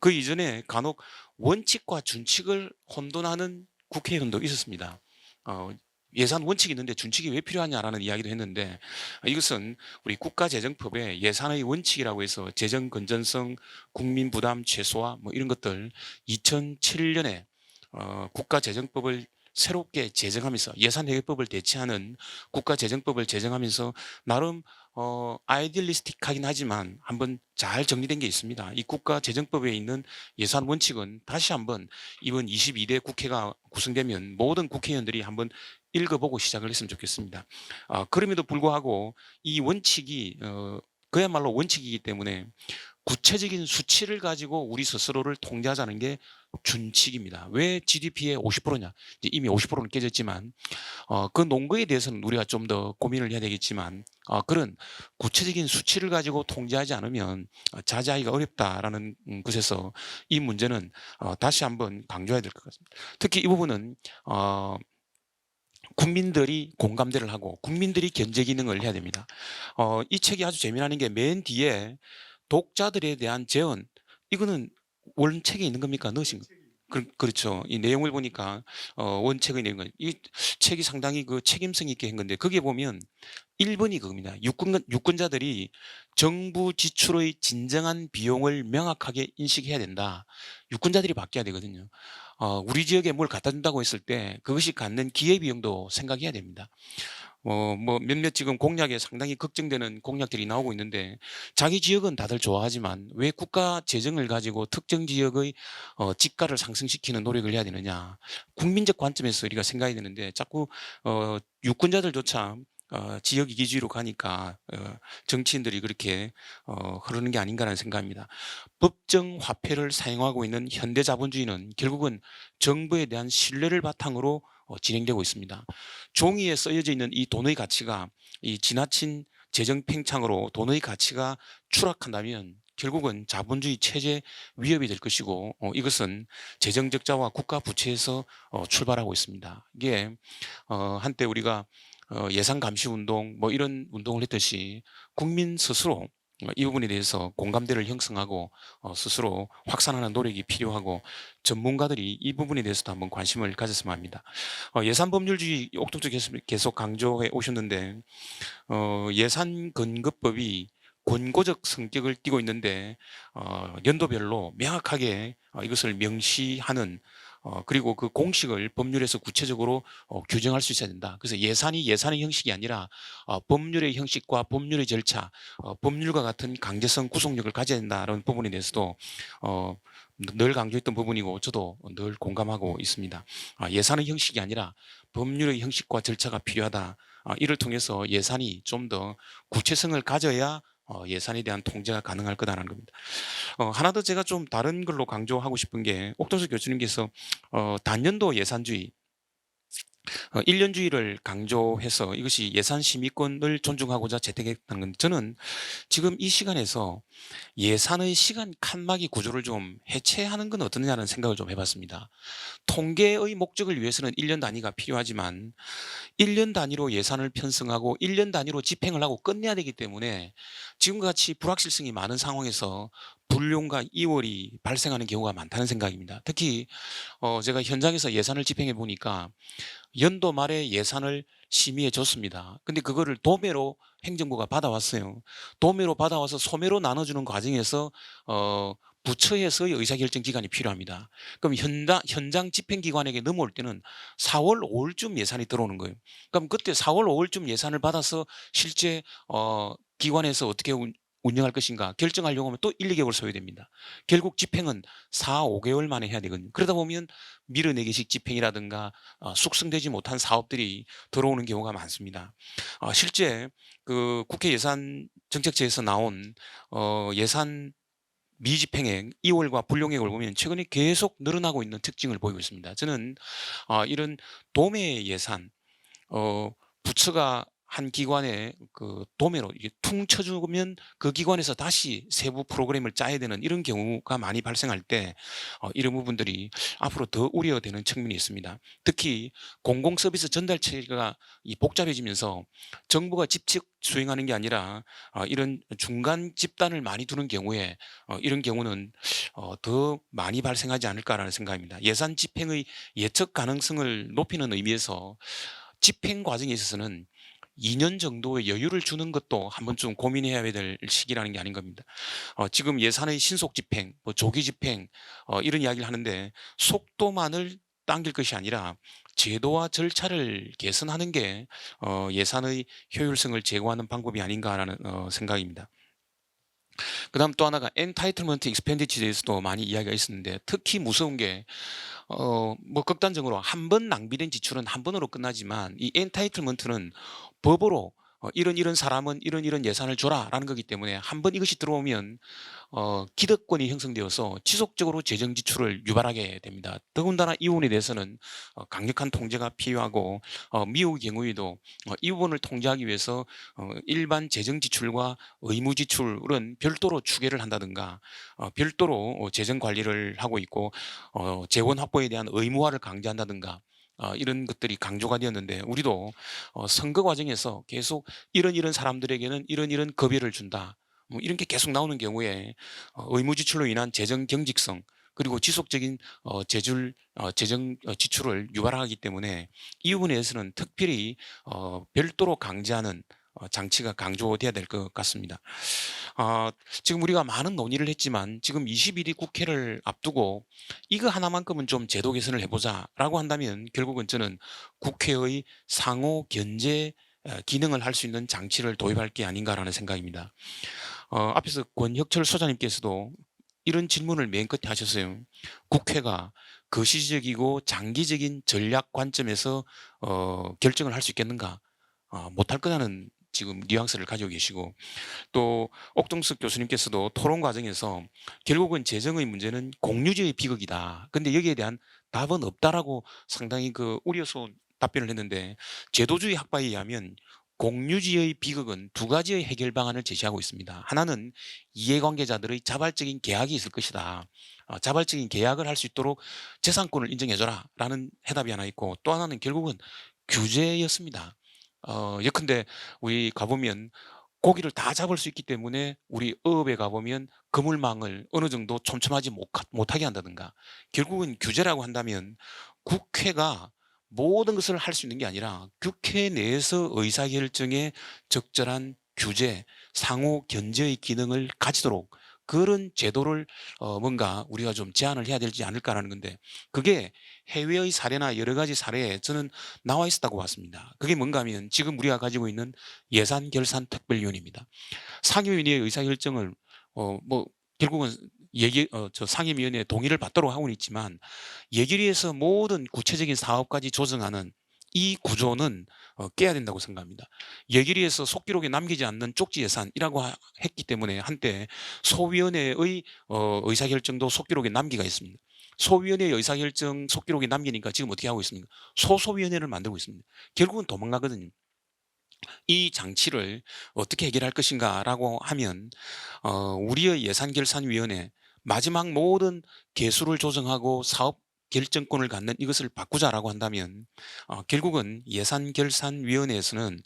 그 이전에 간혹 원칙과 준칙을 혼돈하는 국회의원도 있었습니다. 예산 원칙이 있는데 준칙이 왜 필요하냐라는 이야기도 했는데, 이것은 우리 국가재정법에 예산의 원칙이라고 해서 재정 건전성, 국민 부담 최소화 뭐 이런 것들 2007년에 국가재정법을 새롭게 제정하면서, 예산회계법을 대체하는 국가재정법을 제정하면서 나름 아이디얼리스틱하긴 하지만 한번 잘 정리된 게 있습니다. 이 국가재정법에 있는 예산 원칙은 다시 한번 이번 22대 국회가 구성되면 모든 국회의원들이 한번 읽어보고 시작을 했으면 좋겠습니다. 그럼에도 불구하고 이 원칙이 그야말로 원칙이기 때문에 구체적인 수치를 가지고 우리 스스로를 통제하자는 게 준칙입니다. 왜 GDP의 50%냐? 이제 이미 50%는 깨졌지만 그 논거에 대해서는 우리가 좀 더 고민을 해야 되겠지만, 그런 구체적인 수치를 가지고 통제하지 않으면 자제하기가 어렵다라는 것에서 이 문제는 다시 한번 강조해야 될 것 같습니다. 특히 이 부분은 국민들이 공감대를 하고 국민들이 견제 기능을 해야 됩니다. 이 책이 아주 재미나는 게 맨 뒤에 독자들에 대한 제언, 이거는 원책에 있는 겁니까? 넣으신 거? 그렇죠. 이 내용을 보니까 원책의 내용은 이 책이 상당히 그 책임성 있게 한 건데 거기에 보면 1번이 그겁니다. 유권자들이 정부 지출의 진정한 비용을 명확하게 인식해야 된다. 유권자들이 바뀌어야 되거든요. 우리 지역에 뭘 갖다 준다고 했을 때 그것이 갖는 기회비용도 생각해야 됩니다. 뭐 몇몇 지금 공약에 상당히 걱정되는 공약들이 나오고 있는데 자기 지역은 다들 좋아하지만 왜 국가 재정을 가지고 특정 지역의 집가를 상승시키는 노력을 해야 되느냐. 국민적 관점에서 우리가 생각해야 되는데 자꾸 유권자들조차 지역 이기주의로 가니까 정치인들이 그렇게 흐르는 게 아닌가라는 생각입니다. 법정 화폐를 사용하고 있는 현대 자본주의는 결국은 정부에 대한 신뢰를 바탕으로 진행되고 있습니다. 종이에 쓰여져 있는 이 돈의 가치가 이 지나친 재정 팽창으로 돈의 가치가 추락한다면 결국은 자본주의 체제 위협이 될 것이고 이것은 재정 적자와 국가 부채에서 출발하고 있습니다. 이게 한때 우리가 예산 감시 운동 뭐 이런 운동을 했듯이 국민 스스로 이 부분에 대해서 공감대를 형성하고 스스로 확산하는 노력이 필요하고 전문가들이 이 부분에 대해서도 한번 관심을 가졌으면 합니다. 예산 법률주의 옥동쪽 계속 강조해 오셨는데 예산 건급법이 권고적 성격을 띠고 있는데 연도별로 명확하게 이것을 명시하는 그리고 그 공식을 법률에서 구체적으로 규정할 수 있어야 된다. 그래서 예산이 예산의 형식이 아니라 법률의 형식과 법률의 절차, 법률과 같은 강제성 구속력을 가져야 된다는 부분에 대해서도 늘 강조했던 부분이고 저도 늘 공감하고 있습니다. 예산의 형식이 아니라 법률의 형식과 절차가 필요하다. 이를 통해서 예산이 좀 더 구체성을 가져야 예산에 대한 통제가 가능할 거다라는 겁니다. 하나 더 제가 좀 다른 걸로 강조하고 싶은 게 옥동석 교수님께서 단년도 예산주의 1년주의를 강조해서 이것이 예산 심의권을 존중하고자 채택했다는 건데 저는 지금 이 시간에서 예산의 시간 칸막이 구조를 좀 해체하는 건 어떠냐는 생각을 좀 해봤습니다. 통계의 목적을 위해서는 1년 단위가 필요하지만 1년 단위로 예산을 편성하고 1년 단위로 집행을 하고 끝내야 되기 때문에 지금과 같이 불확실성이 많은 상황에서 불용과 이월이 발생하는 경우가 많다는 생각입니다. 특히 제가 현장에서 예산을 집행해 보니까 연도 말에 예산을 심의해 줬습니다. 근데 그거를 도매로 행정부가 받아왔어요. 도매로 받아와서 소매로 나눠주는 과정에서 부처에서의 의사결정 기간이 필요합니다. 그럼 현장 집행기관에게 넘어올 때는 4월 5월쯤 예산이 들어오는 거예요. 그럼 그때 4월 5월쯤 예산을 받아서 실제 기관에서 어떻게 운영할 것인가 결정하려고 하면 또 1, 2개월 소요됩니다. 결국 집행은 4, 5개월 만에 해야 되거든요. 그러다 보면 밀어내기식 집행이라든가 숙성되지 못한 사업들이 들어오는 경우가 많습니다. 실제 그 국회 예산정책처에서 나온 예산 미집행액 2월과 불용액을 보면 최근에 계속 늘어나고 있는 특징을 보이고 있습니다. 저는 이런 도매 예산 부처가 한 기관에 그 도매로 이게 퉁 쳐주면 그 기관에서 다시 세부 프로그램을 짜야 되는 이런 경우가 많이 발생할 때 이런 부분들이 앞으로 더 우려되는 측면이 있습니다. 특히 공공 서비스 전달 체계가 복잡해지면서 정부가 직접 수행하는 게 아니라 이런 중간 집단을 많이 두는 경우에 이런 경우는 더 많이 발생하지 않을까라는 생각입니다. 예산 집행의 예측 가능성을 높이는 의미에서 집행 과정에 있어서는 2년 정도의 여유를 주는 것도 한번 좀 고민해야 될 시기라는 게 아닌 겁니다. 지금 예산의 신속 집행, 뭐 조기 집행 이런 이야기를 하는데 속도만을 당길 것이 아니라 제도와 절차를 개선하는 게 예산의 효율성을 제고하는 방법이 아닌가라는 생각입니다. 그 다음 또 하나가 엔타이틀먼트 익스펜디처에 대해서도 많이 이야기가 있었는데 특히 무서운 게 뭐 극단적으로 한 번 낭비된 지출은 한 번으로 끝나지만 이 엔타이틀먼트는 법으로 이런 사람은 이런 예산을 줘라라는 거기 때문에 한 번 이것이 들어오면 기득권이 형성되어서 지속적으로 재정 지출을 유발하게 됩니다. 더군다나 이 부분에 대해서는 강력한 통제가 필요하고 미국 경우에도 이 부분을 통제하기 위해서 일반 재정 지출과 의무 지출은 별도로 추계를 한다든가 별도로 재정 관리를 하고 있고 재원 확보에 대한 의무화를 강제한다든가 이런 것들이 강조가 되었는데 우리도 선거 과정에서 계속 이런 사람들에게는 이런 급여를 준다. 뭐 이런 게 계속 나오는 경우에 의무 지출로 인한 재정 경직성 그리고 지속적인 재정 지출을 유발하기 때문에 이 부분에 대해서는 특별히 별도로 강제하는 장치가 강조돼야 될 것 같습니다. 지금 우리가 많은 논의를 했지만 지금 21대 국회를 앞두고 이거 하나만큼은 좀 제도 개선을 해보자라고 한다면 결국은 저는 국회의 상호 견제 기능을 할 수 있는 장치를 도입할 게 아닌가라는 생각입니다. 앞에서 권혁철 소장님께서도 이런 질문을 맨 끝에 하셨어요. 국회가 거시적이고 장기적인 전략 관점에서 결정을 할 수 있겠는가? 못할 거라는 지금 뉘앙스를 가지고 계시고, 또 옥동석 교수님께서도 토론 과정에서 결국은 재정의 문제는 공유제의 비극이다. 근데 여기에 대한 답은 없다라고 상당히 우려스러운 답변을 했는데, 제도주의 학파에 의하면 공유지의 비극은 두 가지의 해결 방안을 제시하고 있습니다. 하나는 이해관계자들의 자발적인 계약이 있을 것이다. 자발적인 계약을 할 수 있도록 재산권을 인정해줘라 라는 해답이 하나 있고, 또 하나는 결국은 규제였습니다. 예컨대 우리 가보면 고기를 다 잡을 수 있기 때문에 우리 어업에 가보면 그물망을 어느 정도 촘촘하지 못하게 한다든가, 결국은 규제라고 한다면 국회가 모든 것을 할 수 있는 게 아니라 국회 내에서 의사결정에 적절한 규제, 상호 견제의 기능을 가지도록 그런 제도를 뭔가 우리가 좀 제안을 해야 되지 않을까라는 건데, 그게 해외의 사례나 여러 가지 사례에 저는 나와 있었다고 봤습니다. 그게 뭔가 하면 지금 우리가 가지고 있는 예산결산특별위원회입니다. 상임위원회의 의사결정을 결국은 상임위원회의 동의를 받도록 하고는 있지만, 예결위에서 모든 구체적인 사업까지 조정하는 이 구조는 깨야 된다고 생각합니다. 예결위에서 속기록에 남기지 않는 쪽지 예산이라고 했기 때문에 한때 소위원회의 의사결정도 속기록에 남기가 있습니다. 소위원회의 의사결정 속기록에 남기니까 지금 어떻게 하고 있습니까? 소소위원회를 만들고 있습니다. 결국은 도망가거든요. 이 장치를 어떻게 해결할 것인가라고 하면 우리의 예산결산위원회, 마지막 모든 개수를 조정하고 사업 결정권을 갖는 이것을 바꾸자라고 한다면 결국은 예산결산위원회에서는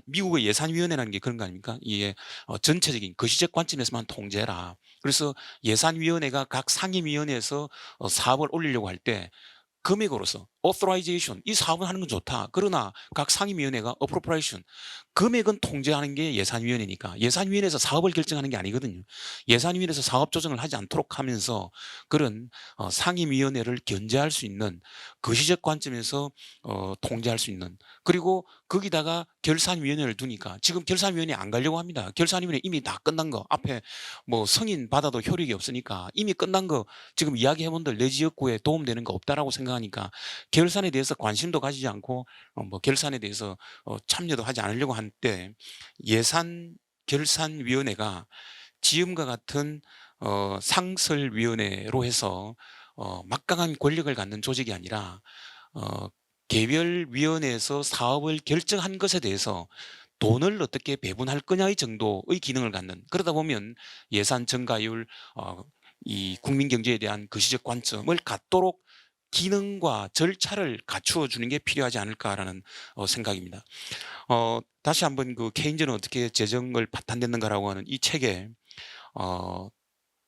미국의 예산위원회라는 게 그런 거 아닙니까? 이게 전체적인 거시적 관점에서만 통제해라. 그래서 예산위원회가 각 상임위원회에서 사업을 올리려고 할 때 금액으로서 authorization, 이 사업을 하는 건 좋다. 그러나 각 상임위원회가 appropriation, 금액은 통제하는 게 예산위원회니까 예산위원회에서 사업을 결정하는 게 아니거든요. 예산위원회에서 사업 조정을 하지 않도록 하면서 그런 상임위원회를 견제할 수 있는, 거시적 관점에서 통제할 수 있는, 그리고 거기다가 결산위원회를 두니까 지금 결산위원회 안 가려고 합니다. 결산위원회 이미 다 끝난 거, 앞에 승인 받아도 효력이 없으니까 이미 끝난 거 지금 이야기해본들 내 지역구에 도움되는 거 없다라고 생각하니까 결산에 대해서 관심도 가지지 않고 결산에 대해서 참여도 하지 않으려고 할 때, 예산결산위원회가 지금과 같은 상설위원회로 해서 막강한 권력을 갖는 조직이 아니라 개별 위원회에서 사업을 결정한 것에 대해서 돈을 어떻게 배분할 거냐의 정도의 기능을 갖는, 그러다 보면 예산 증가율, 이 국민 경제에 대한 거시적 관점을 갖도록 기능과 절차를 갖추어 주는 게 필요하지 않을까라는 생각입니다. 다시 한번 케인즈는 어떻게 재정을 파탄냈는가라고 하는 이 책에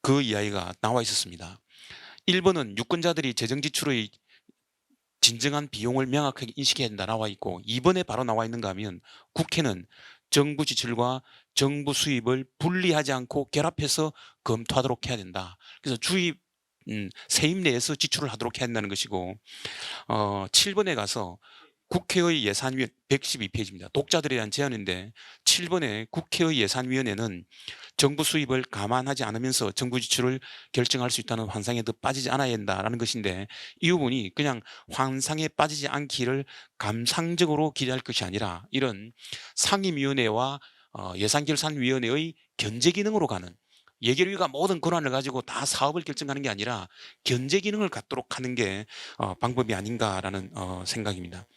그 이야기가 나와 있었습니다. 1번은 유권자들이 재정 지출의 진정한 비용을 명확하게 인식해야 된다 나와 있고, 2번에 바로 나와 있는가 하면 국회는 정부 지출과 정부 수입을 분리하지 않고 결합해서 검토하도록 해야 된다. 그래서 세임 내에서 지출을 하도록 해야 한다는 것이고, 7번에 가서 국회의 예산위원 112페이지입니다. 독자들에 대한 제안인데 7번에 국회의 예산위원회는 정부 수입을 감안하지 않으면서 정부 지출을 결정할 수 있다는 환상에 더 빠지지 않아야 한다라는 것인데, 이 부분이 그냥 환상에 빠지지 않기를 감상적으로 기대할 것이 아니라 이런 상임위원회와 예산결산위원회의 견제 기능으로 가는, 예결위가 모든 권한을 가지고 다 사업을 결정하는 게 아니라 견제 기능을 갖도록 하는 게 방법이 아닌가라는 생각입니다.